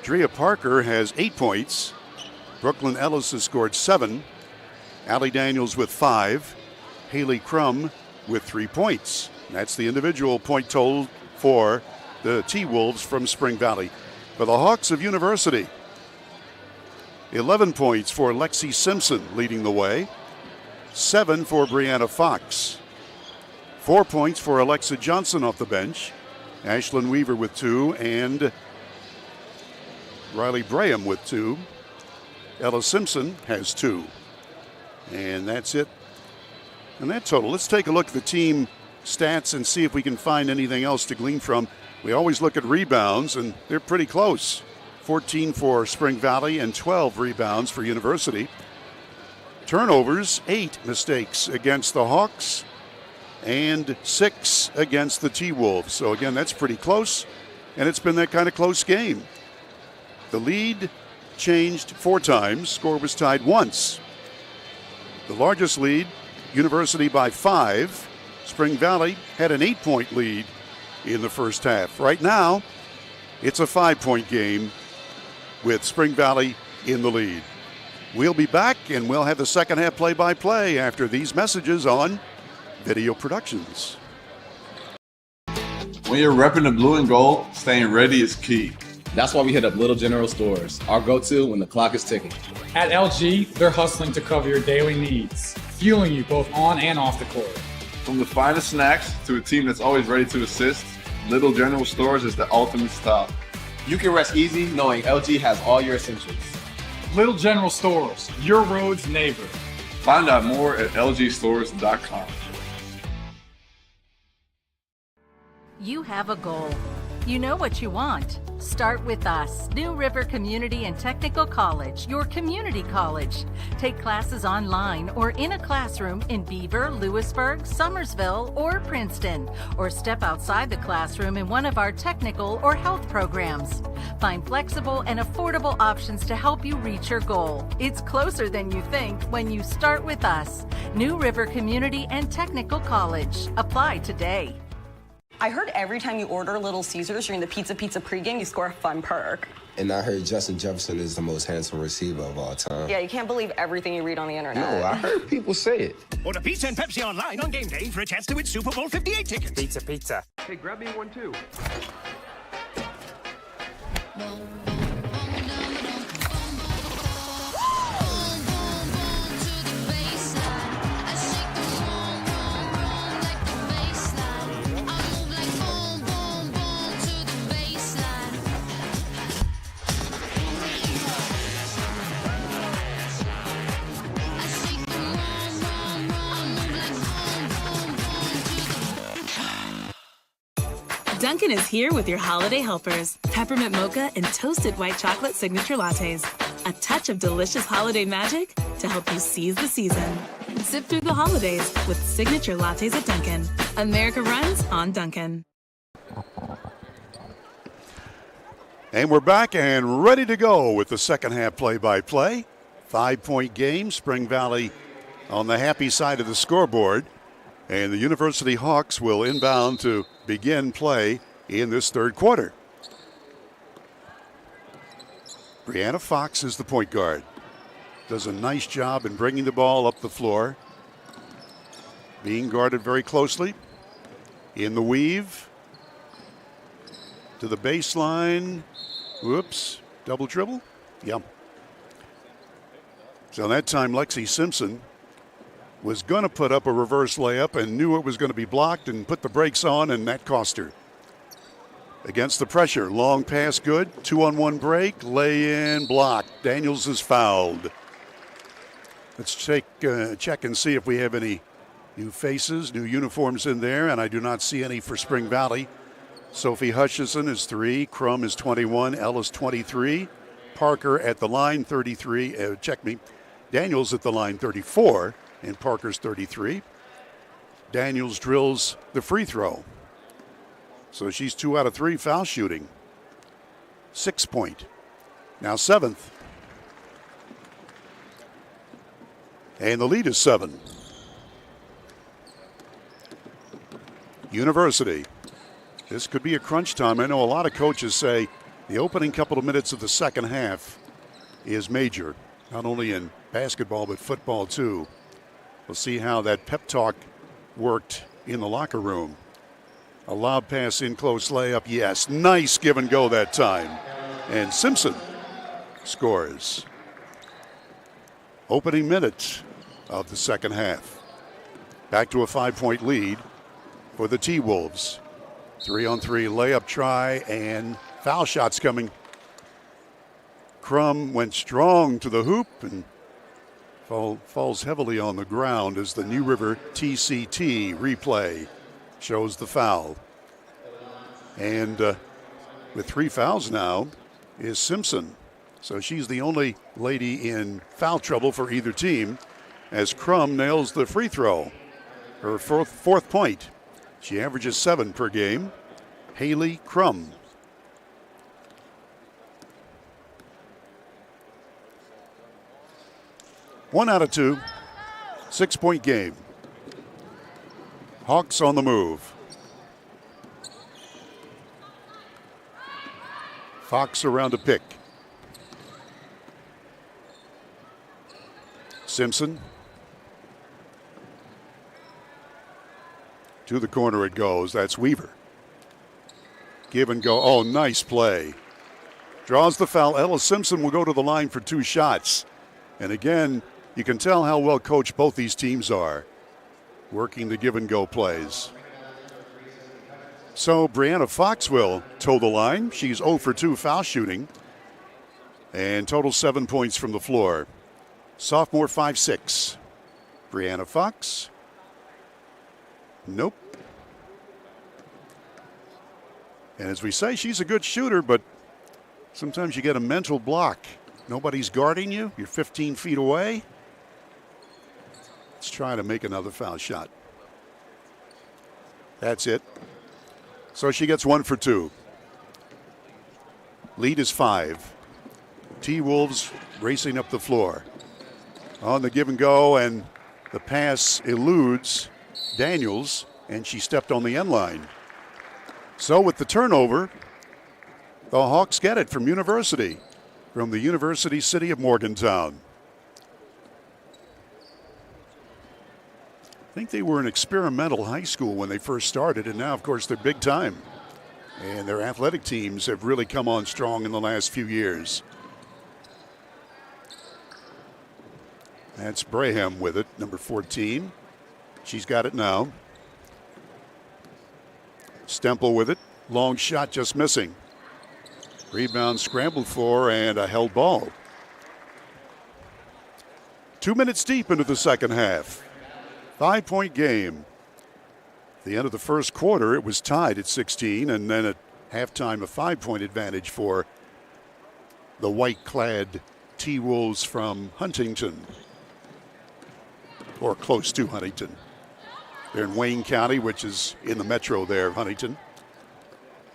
Drea Parker has 8 points. Brooklyn Ellis has scored 7. Allie Daniels with 5. Haley Crum with 3 points. That's the individual point total for the T-Wolves from Spring Valley. For the Hawks of University, 11 points for Lexi Simpson leading the way. 7 for Brianna Fox. 4 points for Alexa Johnson off the bench. Ashlyn Weaver with 2 and Riley Braham with 2. Ella Simpson has 2. And that's it. And that total. Let's take a look at the team stats and see if we can find anything else to glean from. We always look at rebounds, and they're pretty close. 14 for Spring Valley and 12 rebounds for University. Turnovers, 8 mistakes against the Hawks and 6 against the T-Wolves. So again, that's pretty close, and it's been that kind of close game. The lead changed 4 times. Score was tied once. The largest lead, University by 5. Spring Valley had an 8-point lead in the first half. Right now, it's a 5-point game with Spring Valley in the lead. We'll be back, and we'll have the second half play-by-play after these messages on Video Productions. When you're repping the blue and gold, staying ready is key. That's why we hit up Little General Stores, our go-to when the clock is ticking. At LG, they're hustling to cover your daily needs, fueling you both on and off the court. From the finest snacks to a team that's always ready to assist, Little General Stores is the ultimate stop. You can rest easy knowing LG has all your essentials. Little General Stores, your road's neighbor. Find out more at lgstores.com. You have a goal. You know what you want. Start with us. New River Community and Technical College, your community college. Take classes online or in a classroom in Beaver, Lewisburg, Summersville, or Princeton. Or step outside the classroom in one of our technical or health programs. Find flexible and affordable options to help you reach your goal. It's closer than you think when you start with us. New River Community and Technical College. Apply today. I heard every time you order Little Caesars during the Pizza pregame, you score a fun perk. And I heard Justin Jefferson is the most handsome receiver of all time. Yeah, you can't believe everything you read on the internet. No, I heard people say it. Order pizza and Pepsi online on game day for a chance to win Super Bowl 58 tickets. Pizza. Hey, grab me one too. Dunkin' is here with your holiday helpers. Peppermint mocha and toasted white chocolate signature lattes. A touch of delicious holiday magic to help you seize the season. Sip through the holidays with signature lattes at Dunkin'. America runs on Dunkin'. And we're back and ready to go with the second half play-by-play. 5-point game, Spring Valley on the happy side of the scoreboard. And the University Hawks will inbound to begin play in this third quarter. Brianna Fox is the point guard. Does a nice job in bringing the ball up the floor. Being guarded very closely. In the weave. To the baseline. Whoops. Double dribble? Yeah. So that time Lexi Simpson was going to put up a reverse layup and knew it was going to be blocked and put the brakes on, and that cost her. Against the pressure, long pass good, 2-on-1 break, lay in, blocked. Daniels is fouled. Let's check and see if we have any new faces, new uniforms in there, and I do not see any for Spring Valley. Sophie Hutchison is 3, Crum is 21, Ellis 23, Parker at the line 33, Daniels at the line 34, and Parker's 33. Daniels drills the free throw. So she's 2 out of 3 foul shooting. 6 point. Now 7th. And the lead is 7. University. This could be a crunch time. I know a lot of coaches say the opening couple of minutes of the second half is major, not only in basketball but football too. We'll see how that pep talk worked in the locker room. A lob pass in close layup, yes. Nice give and go that time. And Simpson scores. Opening minute of the second half. Back to a 5-point lead for the T-Wolves. 3-on-3 layup try and foul shots coming. Crum went strong to the hoop and falls heavily on the ground as the New River TCT replay shows the foul. And with 3 fouls now is Simpson. So she's the only lady in foul trouble for either team as Crum nails the free throw. Her fourth point. She averages 7 per game. Haley Crum. One out of 2. 6-point game. Hawks on the move. Fox around to pick. Simpson. To the corner it goes. That's Weaver. Give and go. Oh, nice play. Draws the foul. Ella Simpson will go to the line for 2 shots. And again, you can tell how well coached both these teams are, working the give and go plays. So Brianna Fox will toe the line. She's 0 for 2 foul shooting. And total 7 points from the floor. Sophomore 5'6". Brianna Fox. Nope. And as we say, she's a good shooter, but sometimes you get a mental block. Nobody's guarding you. You're 15 feet away. Let's try to make another foul shot. That's it. So she gets 1 for 2. Lead is 5. T-Wolves racing up the floor. On the give and go, and the pass eludes Daniels, and she stepped on the end line. So with the turnover, the Hawks get it from University, from the University City of Morgantown. I think they were an experimental high school when they first started, and now, of course, they're big time. And their athletic teams have really come on strong in the last few years. That's Braham with it, number 14. She's got it now. Stemple with it. Long shot just missing. Rebound scrambled for and a held ball. 2 minutes deep into the second half. 5-point game. At the end of the first quarter, it was tied at 16, and then at halftime, a 5-point advantage for the white-clad T-Wolves from Huntington, or close to Huntington. They're in Wayne County, which is in the metro there, Huntington.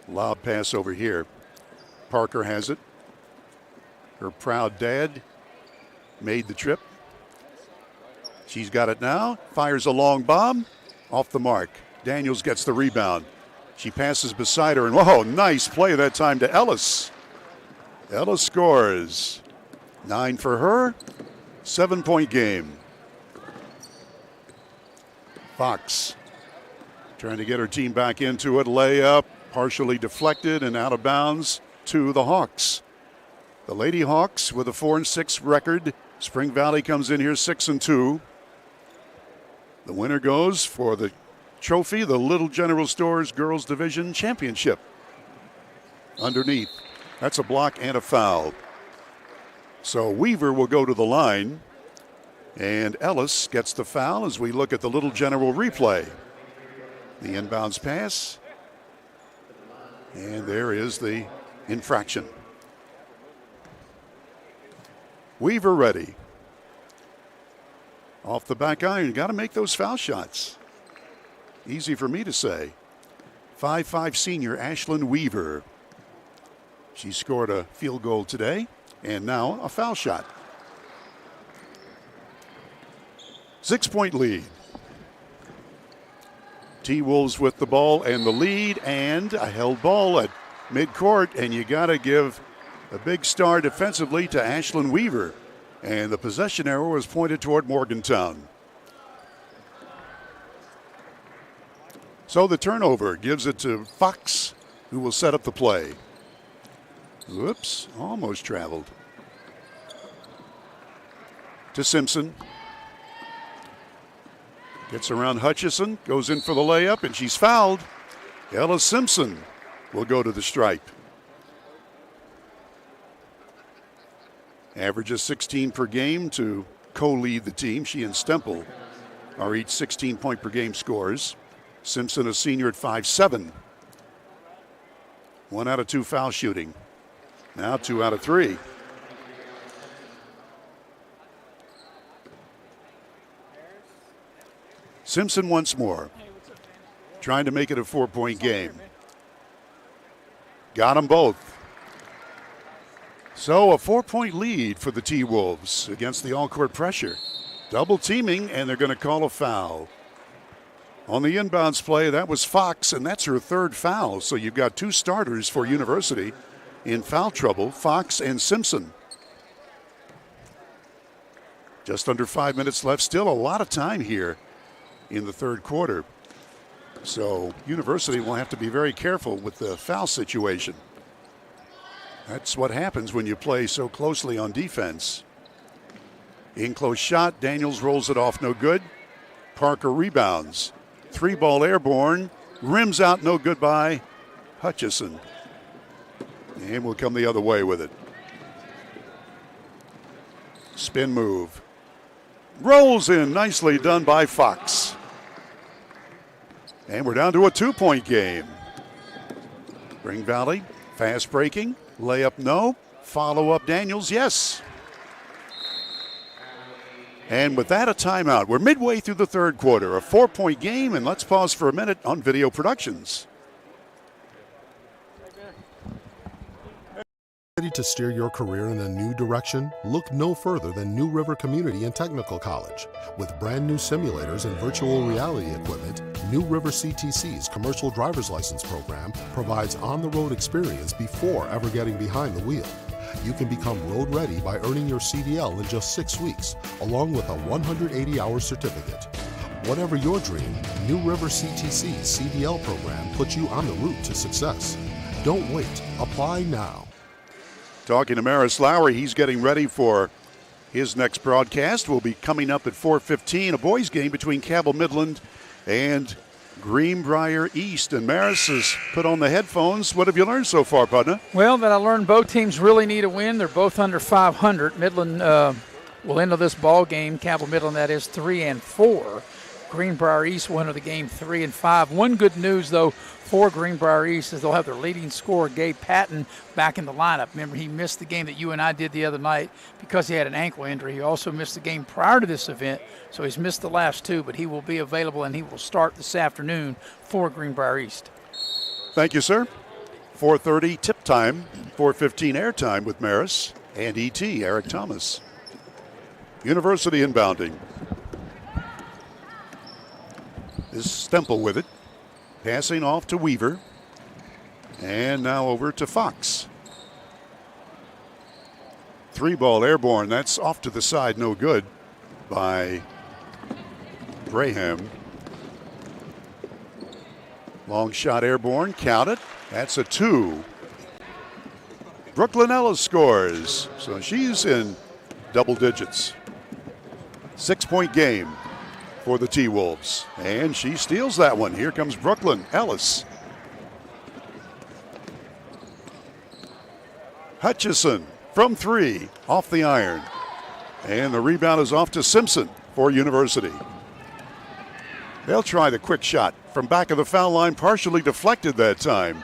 Lob pass over here. Parker has it. Her proud dad made the trip. She's got it now. Fires a long bomb. Off the mark. Daniels gets the rebound. She passes beside her, and whoa, nice play that time to Ellis. Ellis scores. 9 for her. 7-point game. Fox trying to get her team back into it. Layup, partially deflected and out of bounds to the Hawks. The Lady Hawks with a 4-6 record. Spring Valley comes in here 6-2. The winner goes for the trophy, the Little General Stores Girls Division Championship. Underneath, that's a block and a foul. So Weaver will go to the line, and Ellis gets the foul as we look at the Little General replay. The inbounds pass, and there is the infraction. Weaver ready. Off the back iron, got to make those foul shots. Easy for me to say. 5'5" senior Ashlyn Weaver. She scored a field goal today, and now a foul shot. 6-point lead. T-Wolves with the ball and the lead, and a held ball at midcourt, and you got to give a big star defensively to Ashlyn Weaver. And the possession arrow was pointed toward Morgantown. So the turnover gives it to Fox, who will set up the play. Whoops, almost traveled. To Simpson. Gets around Hutchison, goes in for the layup, and she's fouled. Ella Simpson will go to the stripe. Averages 16 per game to co-lead the team. She and Stemple are each 16-point per game scorers. Simpson, a senior at 5'7". 1 out of 2 foul shooting. Now 2 out of 3. Simpson once more, trying to make it a 4-point game. Got them both. So a 4-point lead for the T-Wolves against the all-court pressure. Double teaming, and they're going to call a foul. On the inbounds play, that was Fox, and that's her 3rd foul. So you've got 2 starters for University in foul trouble, Fox and Simpson. Just under 5 minutes left. Still a lot of time here in the 3rd quarter. So University will have to be very careful with the foul situation. That's what happens when you play so closely on defense. In close shot, Daniels rolls it off, no good. Parker rebounds. 3-ball airborne, rims out, no good by Hutchison. And will come the other way with it. Spin move. Rolls in, nicely done by Fox. And we're down to a 2-point game. Spring Valley, fast breaking. Layup, no. Follow up, Daniels, yes. And with that, a timeout. We're midway through the 3rd quarter, a 4-point game, and let's pause for a minute on Video Productions. Ready to steer your career in a new direction? Look no further than New River Community and Technical College. With brand new simulators and virtual reality equipment, New River CTC's commercial driver's license program provides on-the-road experience before ever getting behind the wheel. You can become road ready by earning your CDL in just 6 weeks, along with a 180-hour certificate. Whatever your dream, New River CTC's CDL program puts you on the route to success. Don't wait. Apply now. Talking to Maris Lowry, he's getting ready for his next broadcast. Will be coming up at 4:15, a boys' game between Cabell Midland and Greenbrier East. And Maris has put on the headphones. What have you learned so far, partner? Well, that I learned both teams really need a win. They're both under 500. Midland will enter this ball game. Cabell Midland, that is 3-4. Greenbrier East will enter the game 3-5. One good news, though, for Greenbrier East is they'll have their leading scorer, Gabe Patton, back in the lineup. Remember, he missed the game that you and I did the other night because he had an ankle injury. He also missed the game prior to this event, so he's missed the last 2, but he will be available and he will start this afternoon for Greenbrier East. Thank you, sir. 4:30 tip time, 4:15 air time with Maris and ET, Eric Thomas. University inbounding. Is Stemple with it. Passing off to Weaver. And now over to Fox. 3-ball airborne. That's off to the side, no good by Graham. Long shot airborne, count it. That's a 2. Brooklyn Ellis scores. So she's in double digits. 6-point game. for the T-Wolves. And she steals that one. Here comes Brooklyn Ellis. Hutchison from 3, off the iron. And the rebound is off to Simpson for University. They'll try the quick shot from back of the foul line, partially deflected that time.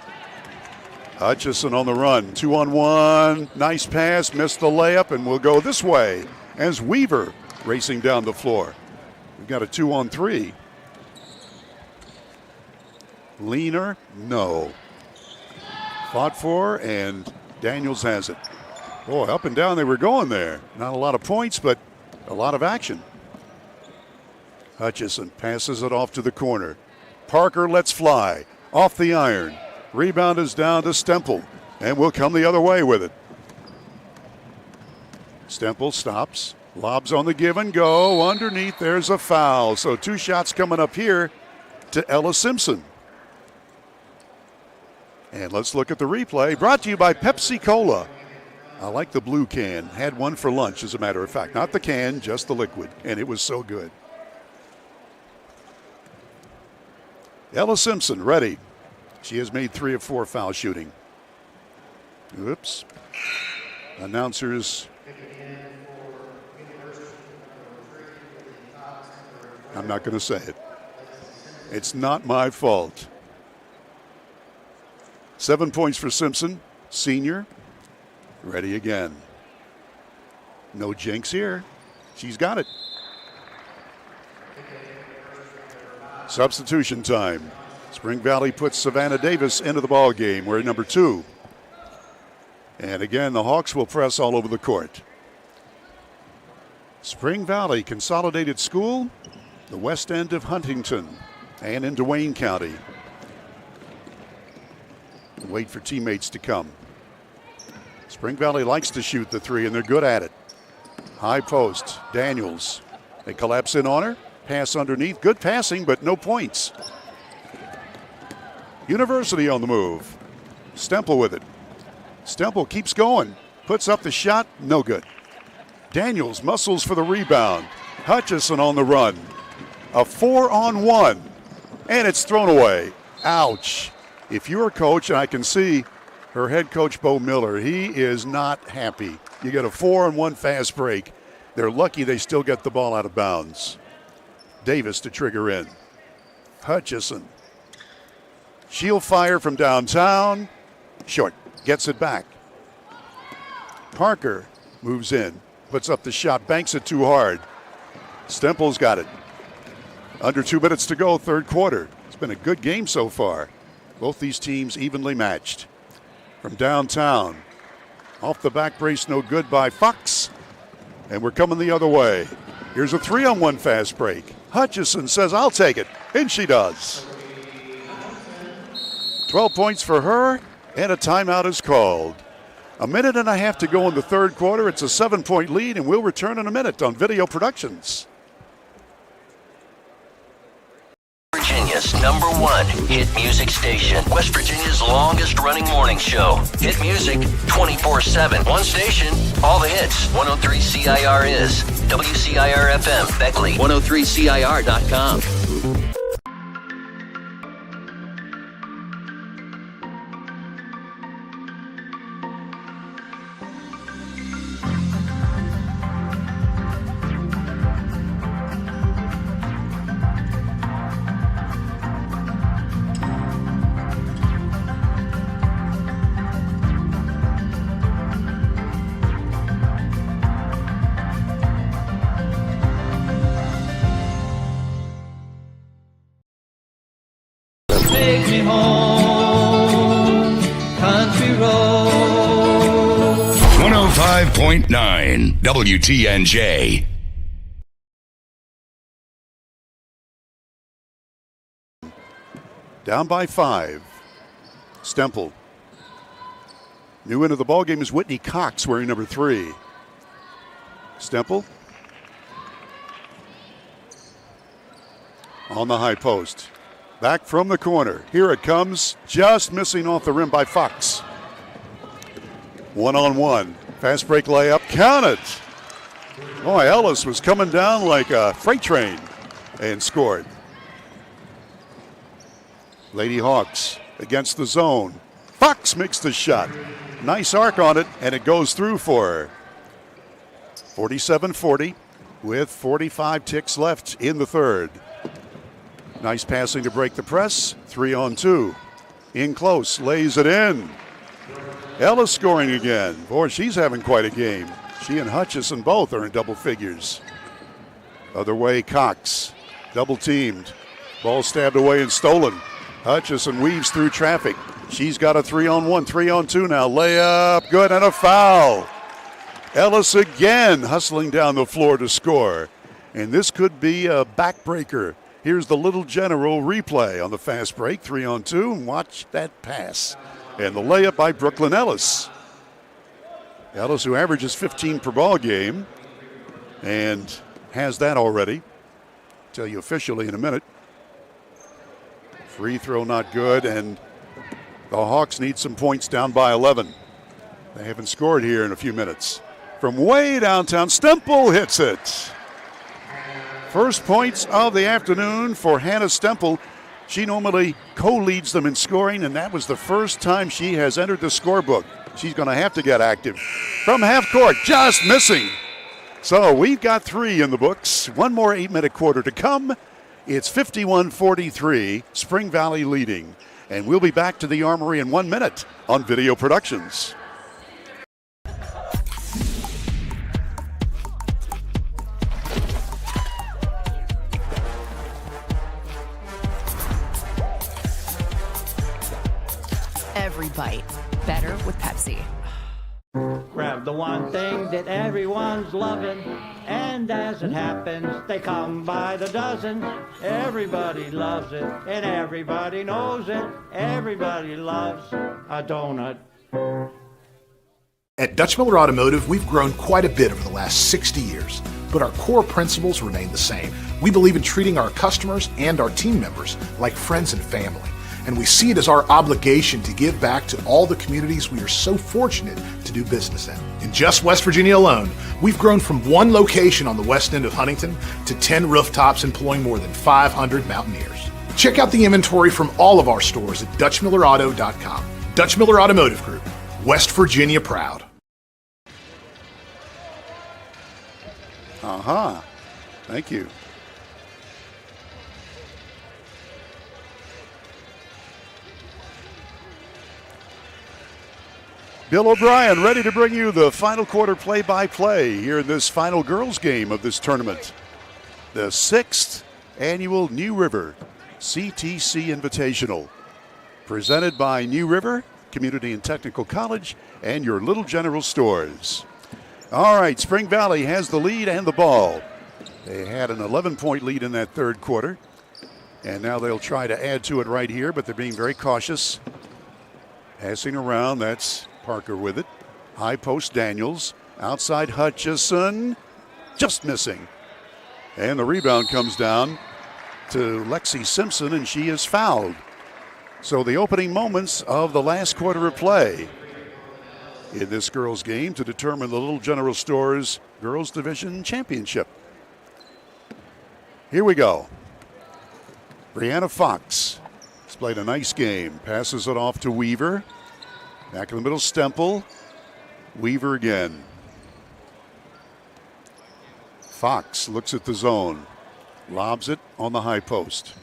Hutchison on the run, 2-on-1, nice pass, missed the layup, and we'll go this way as Weaver racing down the floor. We've got a 2-on-3. Leaner, no. Fought for, and Daniels has it. Boy, up and down they were going there. Not a lot of points, but a lot of action. Hutchison passes it off to the corner. Parker lets fly. Off the iron. Rebound is down to Stemple, and will come the other way with it. Stemple stops. Lobs on the give and go. Underneath, there's a foul. So 2 shots coming up here to Ella Simpson. And let's look at the replay, brought to you by Pepsi Cola. I like the blue can. Had one for lunch, as a matter of fact. Not the can, just the liquid. And it was so good. Ella Simpson ready. She has made 3 of 4 foul shooting. Oops. Announcers. I'm not going to say it. It's not my fault. 7 points for Simpson, senior. Ready again. No jinx here. She's got it. Substitution time. Spring Valley puts Savannah Davis into the ball game. We're at number 2. And again, the Hawks will press all over the court. Spring Valley Consolidated School, the west end of Huntington and into Wayne County. Wait for teammates to come. Spring Valley likes to shoot the 3, and they're good at it. High post, Daniels. They collapse in on her. Pass underneath. Good passing, but no points. University on the move. Stemple with it. Stemple keeps going. Puts up the shot. No good. Daniels muscles for the rebound. Hutchison on the run. A 4-on-1. And it's thrown away. Ouch. If you're a coach, and I can see her head coach, Bo Miller, he is not happy. You get a 4-on-1 fast break. They're lucky they still get the ball out of bounds. Davis to trigger in. Hutchison. She'll fire from downtown. Short. Gets it back. Parker moves in. Puts up the shot. Banks it too hard. Stemple's got it. Under 2 minutes to go, third quarter. It's been a good game so far. Both these teams evenly matched. From downtown. Off the back brace, no good by Fox. And we're coming the other way. Here's a 3-on-1 fast break. Hutchison says, I'll take it. And she does. 12 points for her, and a timeout is called. 1.5 minutes to go in the third quarter. It's a 7-point lead, and we'll return in a minute on Video Productions. Virginia's #1 hit music station. West Virginia's longest running morning show. Hit music 24/7. One station, all the hits. 103 CIR is WCIR FM, Beckley. 103CIR.com. Take me home, country road. 105.9 WTNJ. Down by 5. Stemple. New into the ballgame is Whitney Cox wearing number 3. Stemple. On the high post. Back from the corner. Here it comes. Just missing off the rim by Fox. 1-on-1. Fast break layup. Count it. Boy, Ellis was coming down like a freight train. and scored. Lady Hawks against the zone. Fox makes the shot. Nice arc on it, and it goes through for her. 47-40 with 45 ticks left in the third. Nice passing to break the press. 3-on-2. In close, lays it in. Ellis scoring again. Boy, she's having quite a game. She and Hutchison both are in double figures. Other way, Cox. Double teamed. Ball stabbed away and stolen. Hutchison weaves through traffic. She's got a 3-on-1, 3-on-2 now. Layup, good, and a foul. Ellis again hustling down the floor to score. And this could be a backbreaker. Here's the Little General replay on the fast break, 3-on-2, and watch that pass. And the layup by Brooklyn Ellis. Ellis, who averages 15 per ball game, and has that already. Tell you officially in a minute. Free throw not good, and the Hawks need some points, down by 11. They haven't scored here in a few minutes. From way downtown, Stemple hits it. First points of the afternoon for Hannah Stemple. She normally co-leads them in scoring, and that was the first time she has entered the scorebook. She's going to have to get active. From half court, just missing. So we've got 3 in the books. One more 8-minute quarter to come. It's 51-43, Spring Valley leading. And we'll be back to the Armory in 1 minute on Video Productions. Every bite better with Pepsi. Grab the one thing that everyone's loving, and as it happens, they come by the dozen. Everybody loves it, and everybody knows it. Everybody loves a donut. At Dutch Miller Automotive, we've grown quite a bit over the last 60 years, but our core principles remain the same. We believe in treating our customers and our team members like friends and family. And we see it as our obligation to give back to all the communities we are so fortunate to do business in. In just West Virginia alone, we've grown from 1 location on the west end of Huntington to 10 rooftops employing more than 500 Mountaineers. Check out the inventory from all of our stores at DutchMillerAuto.com. Dutch Miller Automotive Group, West Virginia proud. Thank you. Bill O'Brien ready to bring you the final quarter play-by-play here in this final girls game of this tournament. The 6th annual New River CTC Invitational. Presented by New River Community and Technical College and your Little General stores. All right, Spring Valley has the lead and the ball. They had an 11-point lead in that third quarter. And now they'll try to add to it right here, but they're being very cautious. Passing around, that's Parker with it. High post Daniels. Outside Hutchison. Just missing. And the rebound comes down to Lexi Simpson, and she is fouled. So the opening moments of the last quarter of play in this girls game to determine the Little General Stores Girls Division Championship. Here we go. Brianna Fox has played a nice game. Passes it off to Weaver. Back in the middle, Stemple. Weaver again. Fox looks at the zone. Lobs it on the high post.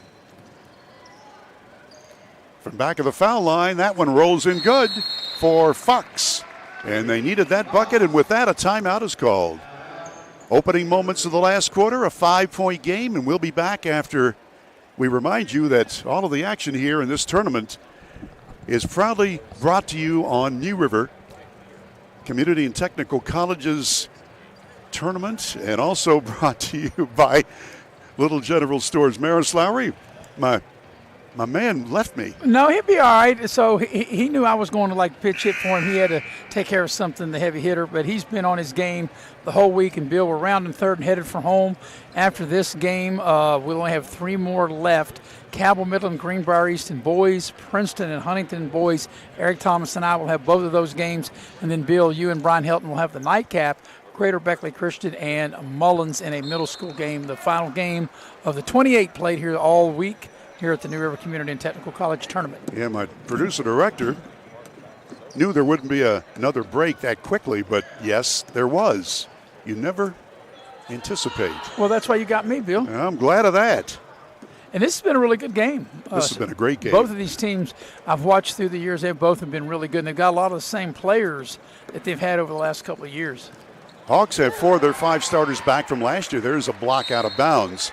From back of the foul line, that one rolls in good for Fox. And they needed that bucket, and with that, a timeout is called. Opening moments of the last quarter, a 5-point game, and we'll be back after we remind you that all of the action here in this tournament is proudly brought to you on New River Community and Technical College's tournament, and also brought to you by Little General Stores. Maris Lowry, my man left me. No, he'll be all right. So he knew I was going to pitch hit for him. He had to take care of something, the heavy hitter, but he's been on his game the whole week. And Bill, we're rounding third and headed for home. After this game, we'll only have 3 more left. Cabell, Midland, Greenbrier Easton boys, Princeton and Huntington boys. Eric Thomas and I will have both of those games. And then Bill, you and Brian Helton will have the nightcap. Greater Beckley Christian and Mullins in a middle school game, the final game of the 28 played here all week here at the New River Community and Technical College Tournament. Yeah, my producer-director knew there wouldn't be another break that quickly, but yes, there was. You never anticipate. Well, that's why you got me, Bill. I'm glad of that. And this has been a really good game. This has been a great game. Both of these teams I've watched through the years, they both have been really good, and they've got a lot of the same players that they've had over the last couple of years. Hawks have 4 of their 5 starters back from last year. There's a block out of bounds.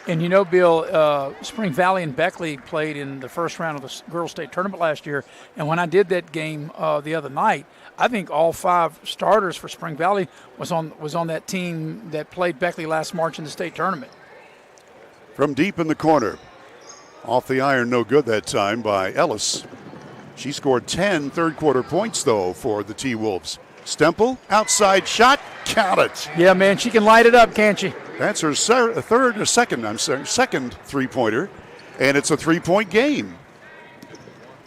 And you know, Bill, Spring Valley and Beckley played in the first round of the Girls State Tournament last year. And when I did that game the other night, I think all 5 starters for Spring Valley was on that team that played Beckley last March in the state tournament. From deep in the corner, off the iron, no good that time by Ellis. She scored 10 third-quarter points, though, for the T-Wolves. Stemple, outside shot, count it. Yeah, man, she can light it up, can't she? That's her second three-pointer, and it's a 3-point game.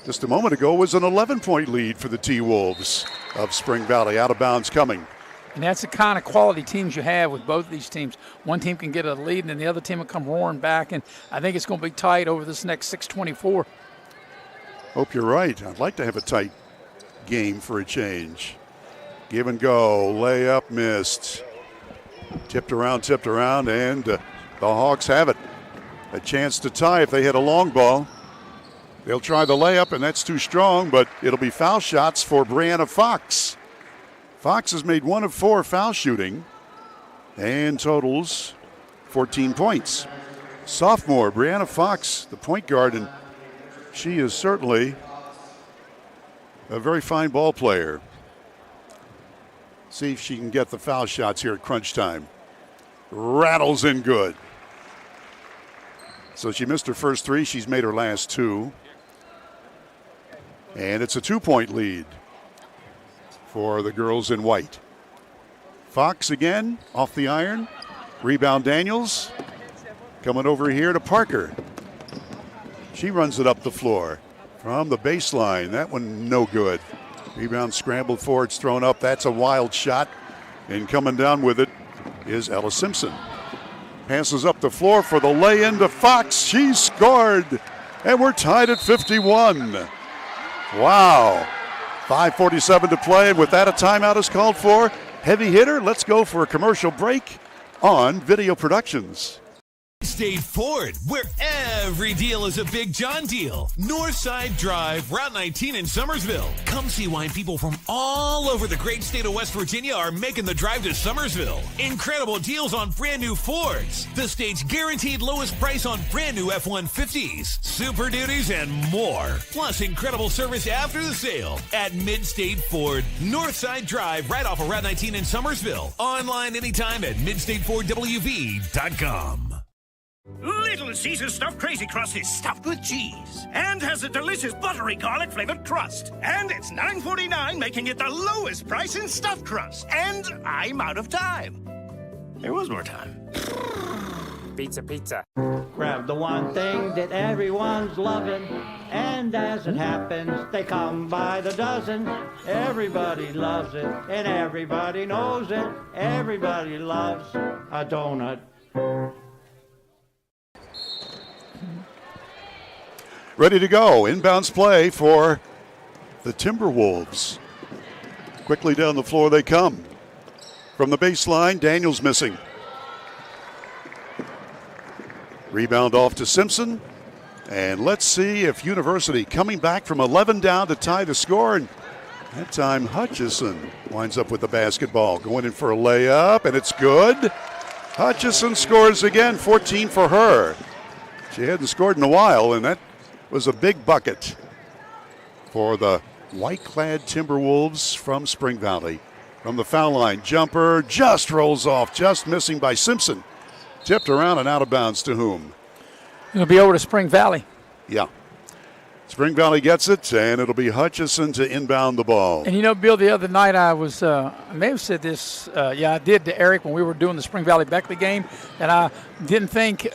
Just a moment ago was an 11-point lead for the T-Wolves of Spring Valley. Out of bounds coming. And that's the kind of quality teams you have with both of these teams. One team can get a lead, and then the other team will come roaring back, and I think it's going to be tight over this next 6:24. Hope you're right. I'd like to have a tight game for a change. Give and go, layup missed. Tipped around, and the Hawks have it. A chance to tie if they hit a long ball. They'll try the layup, and that's too strong, but it'll be foul shots for Brianna Fox. Fox has made 1 of 4 foul shooting and totals 14 points. Sophomore Brianna Fox, the point guard, and she is certainly a very fine ball player. See if she can get the foul shots here at crunch time. Rattles in good. So she missed her first 3. She's made her last 2. And it's a 2-point lead for the girls in white. Fox again off the iron. Rebound Daniels. Coming over here to Parker. She runs it up the floor from the baseline. That one no good. Rebound scrambled for, it's thrown up. That's a wild shot. And coming down with it is Ella Simpson. Passes up the floor for the lay-in to Fox. She scored. And we're tied at 51. Wow. 5:47 to play, and with that, a timeout is called for. Heavy hitter, let's go for a commercial break on Video Productions. State Ford, where every deal is a Big John deal. Northside Drive, Route 19 in Summersville. Come see why people from all over the great state of West Virginia are making the drive to Summersville. Incredible deals on brand new Fords. The state's guaranteed lowest price on brand new F-150s, Super Duties, and more. Plus incredible service after the sale at Mid-State Ford. Northside Drive, right off of Route 19 in Summersville. Online anytime at midstatefordwv.com. Little Caesars stuffed crazy crust is stuffed with cheese and has a delicious buttery garlic flavored crust. And it's $9.49, making it the lowest price in stuffed crust. And I'm out of time. There was more time. Pizza. Grab the one thing that everyone's loving, and as it happens, they come by the dozen. Everybody loves it, and everybody knows it. Everybody loves a donut. Ready to go. Inbounds play for the Timberwolves. Quickly down the floor they come. From the baseline, Daniels missing. Rebound off to Simpson. And let's see if University coming back from 11 down to tie the score. And that time Hutchison winds up with the basketball. Going in for a layup, and it's good. Hutchison scores again, 14 for her. She hadn't scored in a while, and that was a big bucket for the white-clad Timberwolves from Spring Valley. From the foul line, jumper just rolls off, just missing by Simpson. Tipped around and out of bounds to whom? It'll be over to Spring Valley. Yeah. Spring Valley gets it, and it'll be Hutchison to inbound the ball. And you know, Bill, the other night I may have said this, I did to Eric when we were doing the Spring Valley Beckley game, that I didn't think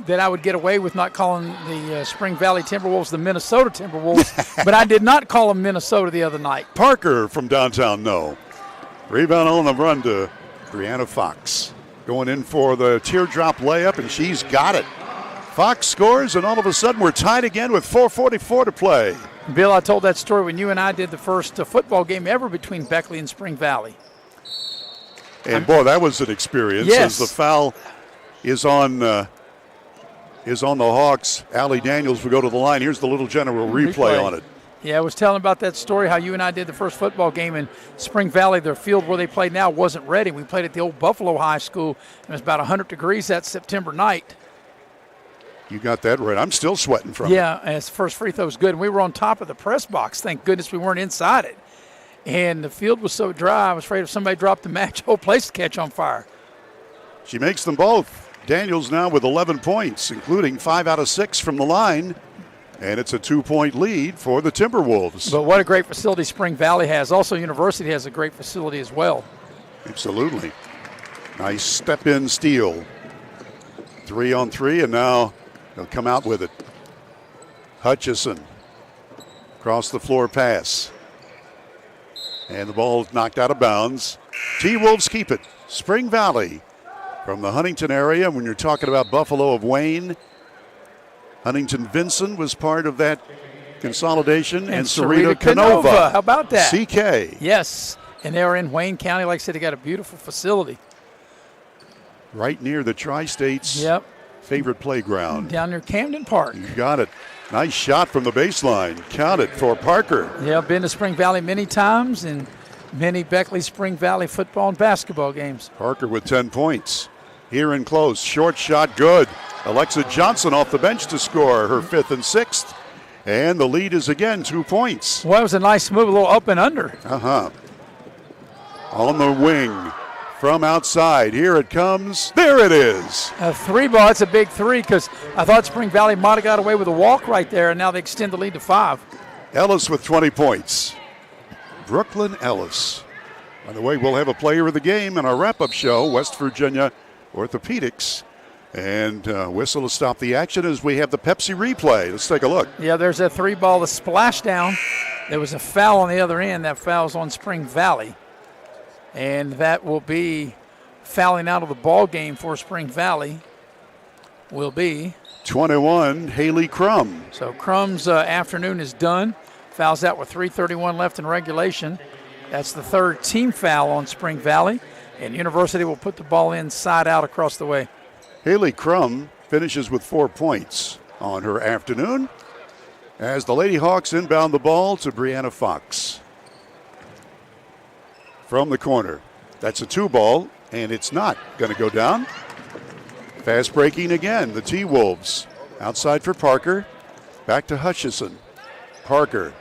that I would get away with not calling the Spring Valley Timberwolves the Minnesota Timberwolves, but I did not call them Minnesota the other night. Parker from downtown, no. Rebound on the run to Brianna Fox. Going in for the teardrop layup, and she's got it. Fox scores, and all of a sudden we're tied again with 4:44 to play. Bill, I told that story when you and I did the first football game ever between Beckley and Spring Valley. And boy, that was an experience. Yes. As the foul is on the Hawks. Allie Daniels will go to the line. Here's the Little General replay on it. Yeah, I was telling about that story, how you and I did the first football game in Spring Valley. Their field where they play now wasn't ready. We played at the old Buffalo High School. It was about 100 degrees that September night. You got that right. I'm still sweating from it. Yeah, and his first free throw was good. And we were on top of the press box. Thank goodness we weren't inside it. And the field was so dry, I was afraid if somebody dropped the match, the whole place would catch on fire. She makes them both. Daniels now with 11 points, including 5 out of 6 from the line. And it's a 2-point lead for the Timberwolves. But what a great facility Spring Valley has. Also, University has a great facility as well. Absolutely. Nice step-in steal. 3-on-3, and now they'll come out with it. Hutchison. Across the floor pass. And the ball knocked out of bounds. T-Wolves keep it. Spring Valley from the Huntington area. When you're talking about Buffalo of Wayne, Huntington Vinson was part of that consolidation, and Sarita Canova. How about that? CK. Yes, and they are in Wayne County. Like I said, they got a beautiful facility. Right near the Tri-State's favorite playground. Down near Camden Park. You got it. Nice shot from the baseline. Counted for Parker. Yeah, I've been to Spring Valley many times and many Beckley Spring Valley football and basketball games. Parker with 10 points. Here in close. Short shot good. Alexa Johnson off the bench to score her 5th and 6th. And the lead is again 2 points. Well, that was a nice move, a little up and under. On the wing from outside. Here it comes. There it is. A 3 ball. It's a big 3 because I thought Spring Valley might have got away with a walk right there, and now they extend the lead to 5. Ellis with 20 points. Brooklyn Ellis. By the way, we'll have a player of the game in our wrap-up show, West Virginia Orthopedics. And whistle to stop the action as we have the Pepsi replay. Let's take a look. Yeah, there's a 3 ball, the splashdown. There was a foul on the other end. That foul's on Spring Valley. And that will be fouling out of the ball game for Spring Valley. Will be 21, Haley Crum. So Crum's afternoon is done. Fouls out with 3:31 left in regulation. That's the 3rd team foul on Spring Valley. And University will put the ball inside out across the way. Haley Crum finishes with 4 points on her afternoon as the Lady Hawks inbound the ball to Brianna Fox. From the corner. That's a 2 ball, and it's not going to go down. Fast breaking again, the T-Wolves. Outside for Parker. Back to Hutchison. Parker.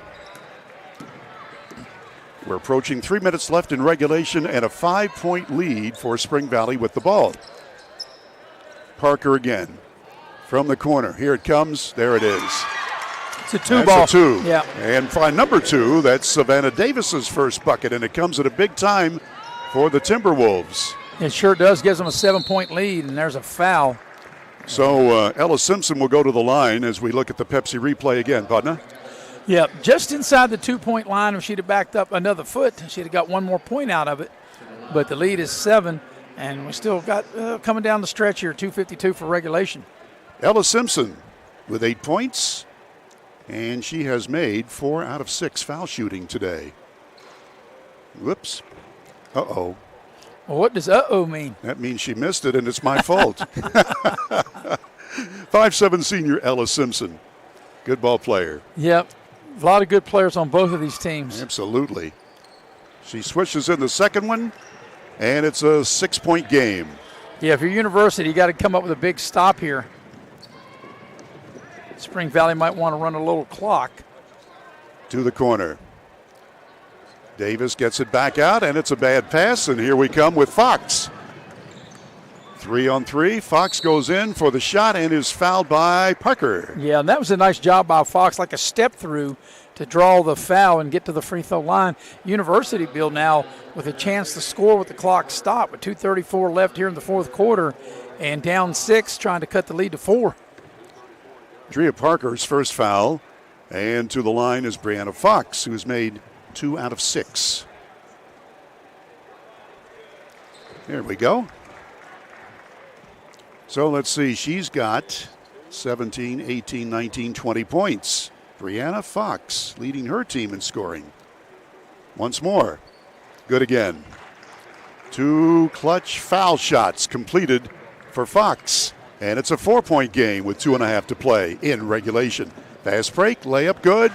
We're approaching 3 minutes left in regulation and a 5-point lead for Spring Valley with the ball. Parker again from the corner. Here it comes. There it is. It's a 2 ball. That's a 2. Yeah. And by number 2, that's Savannah Davis's first bucket, and it comes at a big time for the Timberwolves. It sure does. Gives them a 7-point lead, and there's a foul. So Ella Simpson will go to the line as we look at the Pepsi replay again, Putna. Yeah, just inside the 2-point line. If she'd have backed up another foot, she'd have got 1 more point out of it. But the lead is 7. And we still got coming down the stretch here, 2:52 for regulation. Ella Simpson with 8 points, and she has made 4 out of 6 foul shooting today. Whoops. Uh-oh. Well, what does uh-oh mean? That means she missed it, and it's my fault. 5'7" senior Ella Simpson. Good ball player. Yep. A lot of good players on both of these teams. Absolutely. She switches in the second one. And it's a 6-point game. Yeah, if you're University, you got to come up with a big stop here. Spring Valley might want to run a little clock. To the corner. Davis gets it back out, and it's a bad pass, and here we come with Fox. 3-on-3. Fox goes in for the shot and is fouled by Parker. Yeah, and that was a nice job by Fox, like a step through to draw the foul and get to the free throw line. University, Bill, now with a chance to score with the clock stopped with 2:34 left here in the 4th quarter and down 6, trying to cut the lead to 4. Drea Parker's first foul, and to the line is Brianna Fox, who's made 2 out of 6. Here we go. So let's see. She's got 17, 18, 19, 20 points. Brianna Fox leading her team in scoring. Once more. Good again. 2 clutch foul shots completed for Fox. And it's a 4-point game with 2.5 to play in regulation. Fast break, layup good.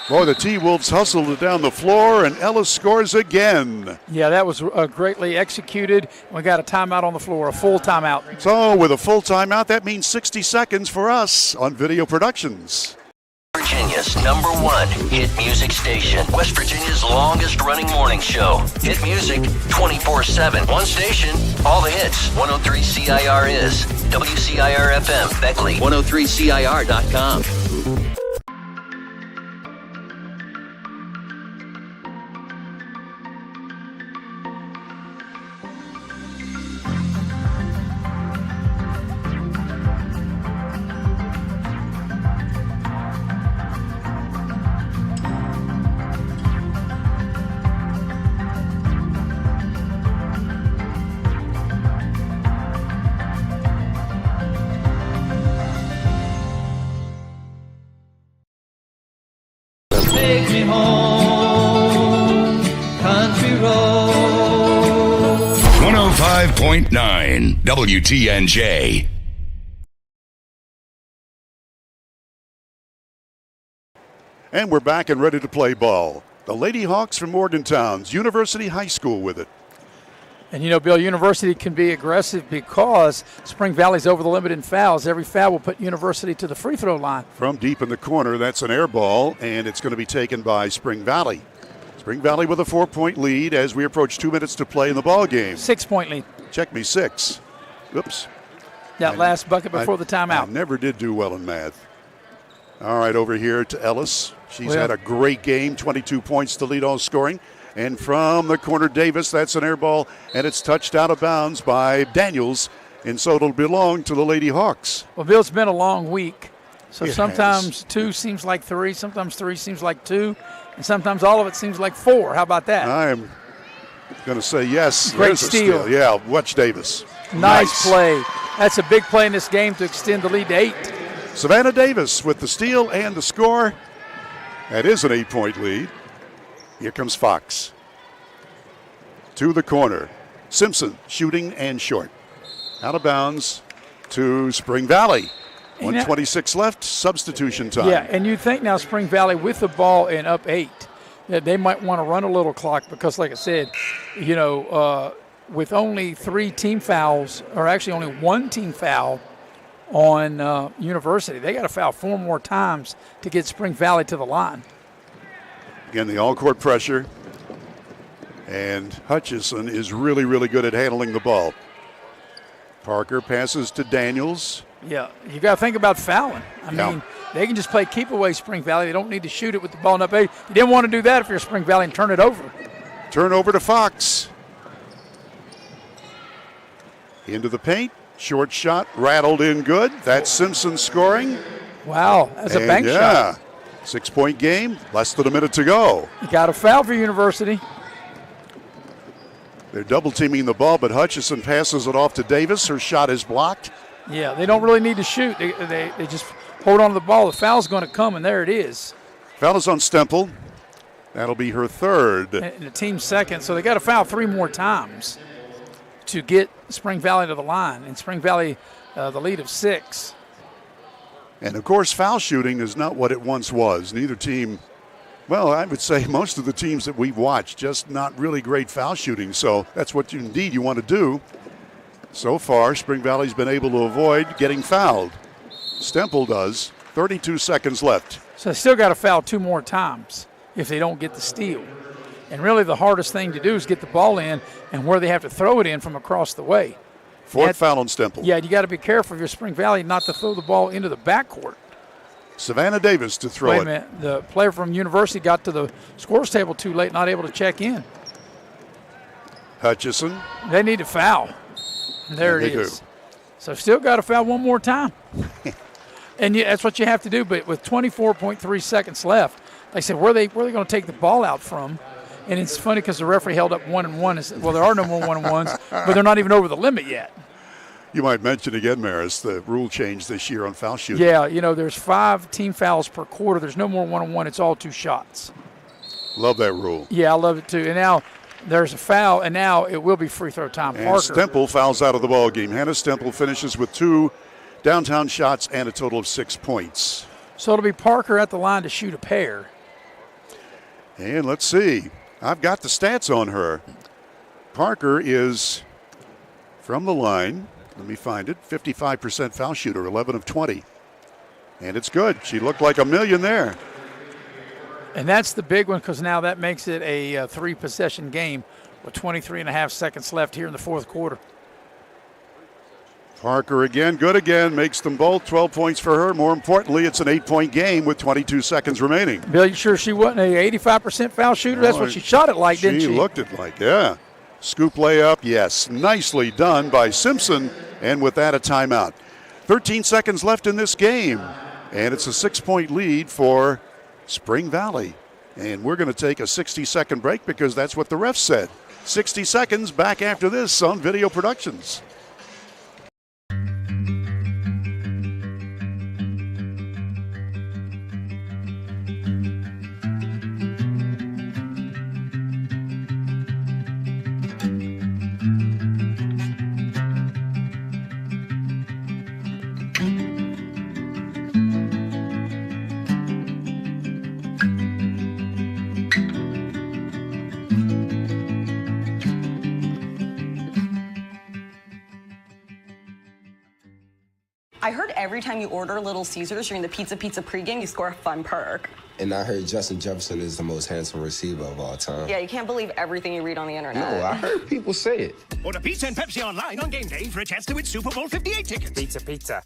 Boy, the T-Wolves hustled it down the floor, and Ellis scores again. Yeah, that was greatly executed. We got a timeout on the floor, a full timeout. So with a full timeout, that means 60 seconds for us on Video Productions. Virginia's #1 hit music station. West Virginia's longest running morning show. Hit music 24/7. One station, all the hits. 103 CIR is WCIR FM, Beckley. 103CIR.com. Take me home, country road. 105.9 WTNJ. And we're back and ready to play ball. The Lady Hawks from Morgantown's University High School with it. And you know, Bill, University can be aggressive because Spring Valley's over the limit in fouls. Every foul will put University to the free throw line. From deep in the corner, that's an air ball, and it's going to be taken by Spring Valley. Spring Valley with a 4-point lead as we approach 2 minutes to play in the ball game. 6-point lead. Check me, 6. Oops. That last bucket before the timeout. I never did do well in math. All right, over here to Ellis. She's had a great game, 22 points to lead all scoring. And from the corner, Davis, that's an air ball, and it's touched out of bounds by Daniels, and so it'll belong to the Lady Hawks. Well, Bill, it's been a long week, so It sometimes 2 seems like 3, sometimes 3 seems like 2, and sometimes all of it seems like 4. How about that? I am going to say yes. Great There's a steal. Yeah, watch Davis. Nice play. That's a big play in this game to extend the lead to 8. Savannah Davis with the steal and the score. That is an 8-point lead. Here comes Fox. To the corner. Simpson shooting and short. Out of bounds to Spring Valley. 1:26 left, substitution time. Yeah, and you'd think now Spring Valley with the ball and up 8 that they might want to run a little clock because, like I said, you know, with only 3 team fouls, or actually only 1 team foul on University, they got to foul 4 more times to get Spring Valley to the line. Again, the all-court pressure. And Hutchison is really, really good at handling the ball. Parker passes to Daniels. Yeah, you got to think about fouling. I mean, they can just play keep away Spring Valley. They don't need to shoot it with the ball up 8. You didn't want to do that if you're Spring Valley and turn it over. Turnover to Fox. Into the paint. Short shot, rattled in good. That's Simpson scoring. Wow, that's a bank shot. 6-point game, less than a minute to go. You got a foul for University. They're double teaming the ball, but Hutchison passes it off to Davis. Her shot is blocked. Yeah, they don't really need to shoot. They just hold on to the ball. The foul's going to come, and there it is. Foul is on Stemple. That'll be her 3rd. And the team's 2nd, so they got to foul 3 more times to get Spring Valley to the line. And Spring Valley, the lead of 6. And, of course, foul shooting is not what it once was. Neither team, well, I would say most of the teams that we've watched, just not really great foul shooting. So that's what you want to do. So far, Spring Valley's been able to avoid getting fouled. Stemple does. 32 seconds left. So they still got to foul 2 more times if they don't get the steal. And really the hardest thing to do is get the ball in and where they have to throw it in from across the way. 4th foul on Stemple. Yeah, you got to be careful if you're Spring Valley not to throw the ball into the backcourt. Savannah Davis to throw it. Wait a minute. The player from University got to the scores table too late, not able to check in. Hutchison. They need to foul. There it is. So still got to foul 1 more time. And that's what you have to do. But with 24.3 seconds left, like I said, where are they going to take the ball out from? And it's funny because the referee held up 1-1. Well, there are no more 1-1s, but they're not even over the limit yet. You might mention again, Maris, the rule change this year on foul shooting. Yeah, there's 5 team fouls per quarter. There's no more 1-on-1. It's all 2 shots. Love that rule. Yeah, I love it too. And now there's a foul, and now it will be free throw time. And Parker. Stemple fouls out of the ball game. Hannah Stemple finishes with 2 downtown shots and a total of 6 points. So it'll be Parker at the line to shoot a pair. And let's see. I've got the stats on her. Parker is from the line. Let me find it. 55% foul shooter, 11 of 20. And it's good. She looked like a million there. And that's the big one because now that makes it a 3-possession game with 23.5 seconds left here in the fourth quarter. Parker again, good again, makes them both. 12 points for her. More importantly, it's an 8-point game with 22 seconds remaining. Bill, you sure she wasn't a 85% foul shooter? That's what she shot it like, didn't she? She looked it like, yeah. Scoop layup, yes. Nicely done by Simpson, and with that, a timeout. 13 seconds left in this game, and it's a 6-point lead for Spring Valley. And we're going to take a 60-second break because that's what the ref said. 60 seconds back after this on Video Productions. I heard every time you order Little Caesars during the Pizza pregame, you score a fun perk. And I heard Justin Jefferson is the most handsome receiver of all time. Yeah, you can't believe everything you read on the internet. No, I heard people say it. Order pizza and Pepsi online on game day for a chance to win Super Bowl 58 tickets. Pizza.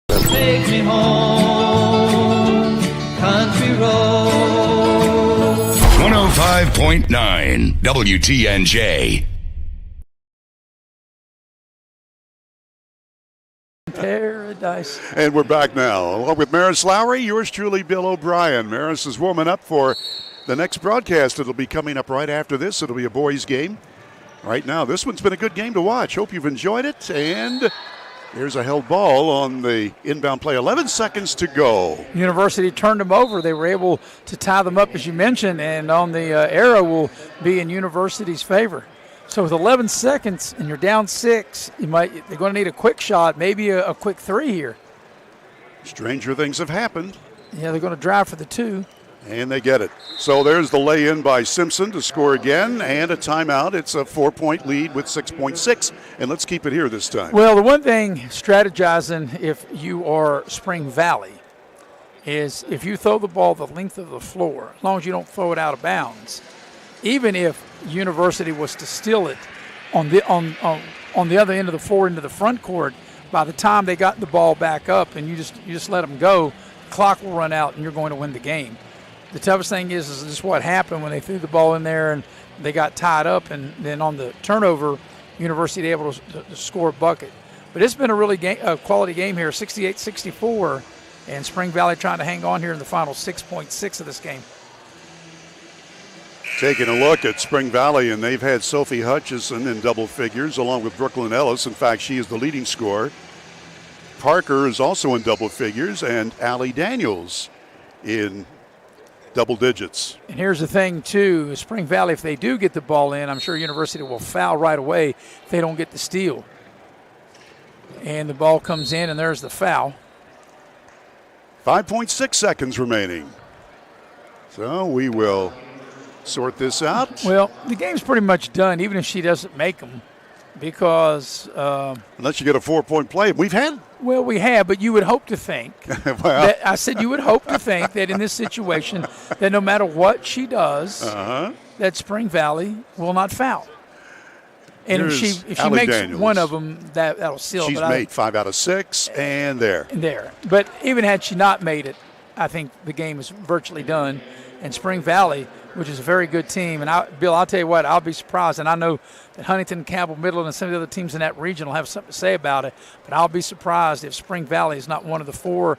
Take me home, country road. 105.9 WTNJ. Paradise. And we're back now. Along with Maris Lowry, yours truly, Bill O'Brien. Maris is warming up for the next broadcast. It'll be coming up right after this. It'll be a boys' game. Right now, this one's been a good game to watch. Hope you've enjoyed it. And here's a held ball on the inbound play. 11 seconds to go. University turned them over. They were able to tie them up, as you mentioned, and on the arrow will be in University's favor. So with 11 seconds and you're down 6, they're going to need a quick shot, maybe a quick 3 here. Stranger things have happened. Yeah, they're going to drive for the 2. And they get it. So there's the lay-in by Simpson to score again, and a timeout. It's a 4-point lead with 6.6, and let's keep it here this time. Well, the one thing strategizing if you are Spring Valley is if you throw the ball the length of the floor, as long as you don't throw it out of bounds, even if University was to steal it on the other end of the floor into the front court, by the time they got the ball back up and you just let them go, the clock will run out and you're going to win the game. The toughest thing is this what happened when they threw the ball in there and they got tied up, and then on the turnover, University able to score a bucket. But it's been a really quality game here, 68-64, and Spring Valley trying to hang on here in the final 6.6 of this game. Taking a look at Spring Valley, and they've had Sophie Hutchison in double figures along with Brooklyn Ellis. In fact, she is the leading scorer. Parker is also in double figures, and Allie Daniels in double digits. And here's the thing, too. Spring Valley, if they do get the ball in, I'm sure University will foul right away if they don't get the steal. And the ball comes in, and there's the foul. 5.6 seconds remaining. So we will sort this out. Well, the game's pretty much done, even if she doesn't make them, because unless you get a 4-point play, we have, but you would hope to think. I said you would hope to think that in this situation, that no matter what she does, that Spring Valley will not foul. And if she makes Daniels. One of them, that'll seal. She's made 5 out of 6, and there. But even had she not made it, I think the game is virtually done. And Spring Valley which is a very good team. And, Bill, I'll tell you what, I'll be surprised. And I know that Huntington, Campbell, Midland, and some of the other teams in that region will have something to say about it. But I'll be surprised if Spring Valley is not one of the 4A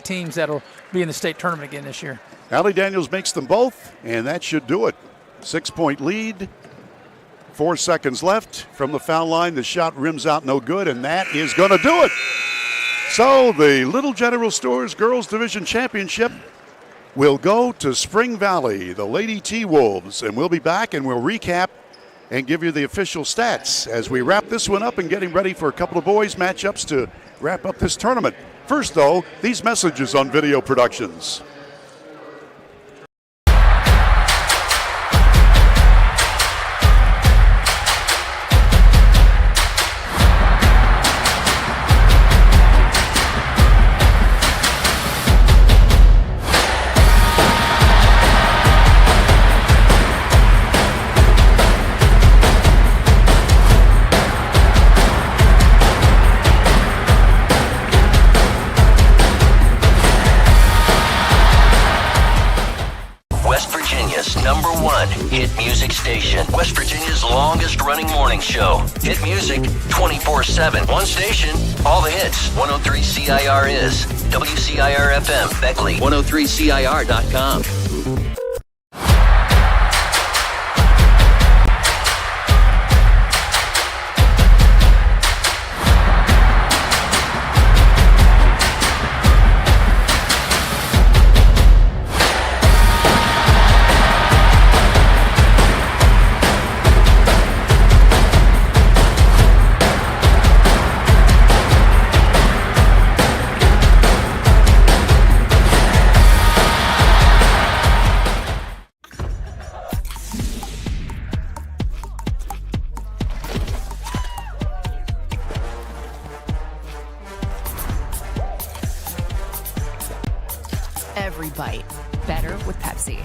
teams that will be in the state tournament again this year. Allie Daniels makes them both, and that should do it. 6-point lead. 4 seconds left from the foul line. The shot rims out no good, and that is going to do it. So the Little General Stores Girls Division Championship will go to Spring Valley, the Lady T-Wolves. And we'll be back and we'll recap and give you the official stats as we wrap this one up and getting ready for a couple of boys matchups to wrap up this tournament. First, though, these messages on Video Productions. Number 1 hit music station. West Virginia's longest running morning show. Hit music 24/7. One station, all the hits. 103 CIR is WCIR FM Beckley. 103CIR.com. Every bite better with Pepsi.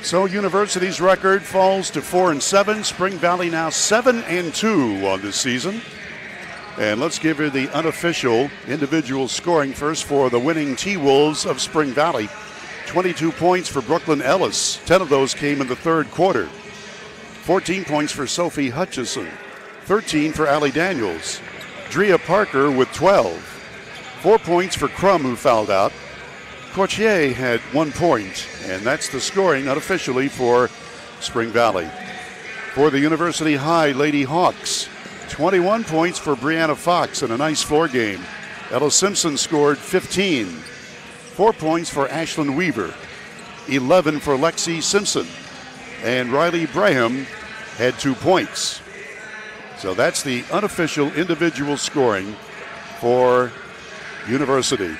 So University's record falls to 4-7. Spring Valley now 7-2 on this season. And let's give you the unofficial individual scoring first for the winning T-Wolves of Spring Valley. 22 points for Brooklyn Ellis. 10 of those came in the third quarter. 14 points for Sophie Hutchison. 13 for Allie Daniels. Drea Parker with 12. 4 points for Crum, who fouled out. Courtier had 1 point, and that's the scoring unofficially for Spring Valley. For the University High Lady Hawks, 21 points for Brianna Fox in a nice floor game. Ella Simpson scored 15. 4 points for Ashlyn Weaver. 11 for Lexi Simpson. And Riley Braham had 2 points. So that's the unofficial individual scoring for University.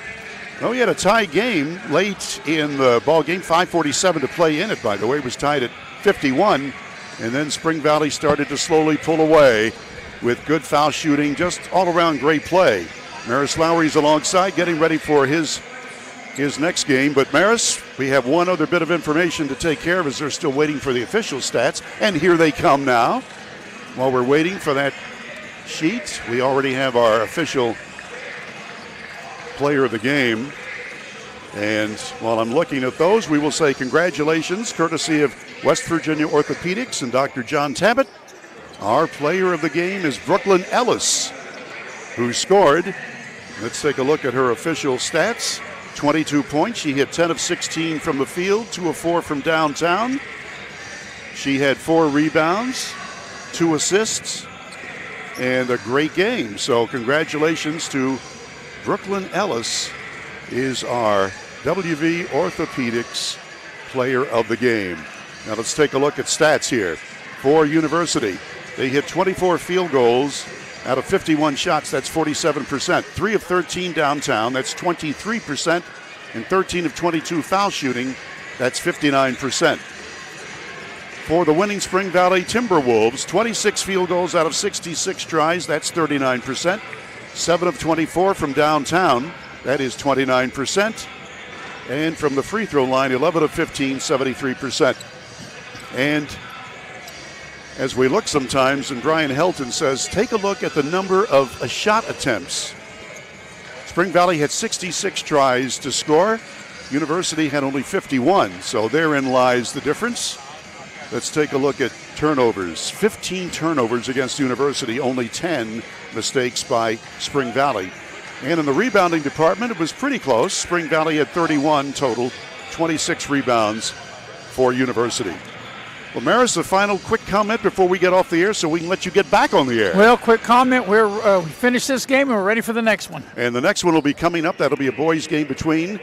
Well, we had a tie game late in the ball game. 5:47 to play in it, by the way. It was tied at 51. And then Spring Valley started to slowly pull away with good foul shooting, just all-around great play. Maris Lowry's alongside, getting ready for his next game. But Maris, we have one other bit of information to take care of as they're still waiting for the official stats. And here they come now. While we're waiting for that sheet, we already have our official player of the game. And while I'm looking at those, we will say congratulations, courtesy of West Virginia Orthopedics and Dr. John Tabbitt. Our player of the game is Brooklyn Ellis, who scored. Let's take a look at her official stats. 22 points. She hit 10 of 16 from the field, 2 of 4 from downtown. She had 4 rebounds, 2 assists, and a great game. So congratulations to Brooklyn Ellis, is our WV Orthopedics player of the game. Now let's take a look at stats here. For University, they hit 24 field goals out of 51 shots. That's 47%. 3 of 13 downtown. That's 23%. and 13 of 22 foul shooting. That's 59%. For the winning Spring Valley Timberwolves, 26 field goals out of 66 tries. That's 39%. 7 of 24 from downtown. That is 29%. And from the free throw line, 11 of 15, 73%. And as we look sometimes, and Brian Helton says, take a look at the number of shot attempts. Spring Valley had 66 tries to score. University had only 51, so therein lies the difference. Let's take a look at turnovers. 15 turnovers against University, only 10 mistakes by Spring Valley. And in the rebounding department, it was pretty close. Spring Valley had 31 total, 26 rebounds for University. Well, Maris, a final quick comment before we get off the air so we can let you get back on the air. Well, quick comment. We finished this game and we're ready for the next one. And the next one will be coming up. That'll be a boys' game between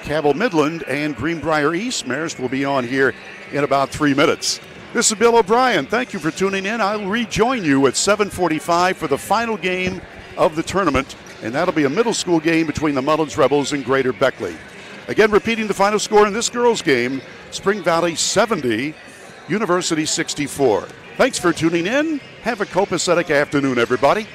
Cabell Midland and Greenbrier East. Maris will be on here in about 3 minutes. This is Bill O'Brien. Thank you for tuning in. I'll rejoin you at 7:45 for the final game of the tournament, and that'll be a middle school game between the Mullins Rebels and Greater Beckley. Again, repeating the final score in this girls' game, Spring Valley 70, University 64. Thanks for tuning in. Have a copacetic afternoon, everybody.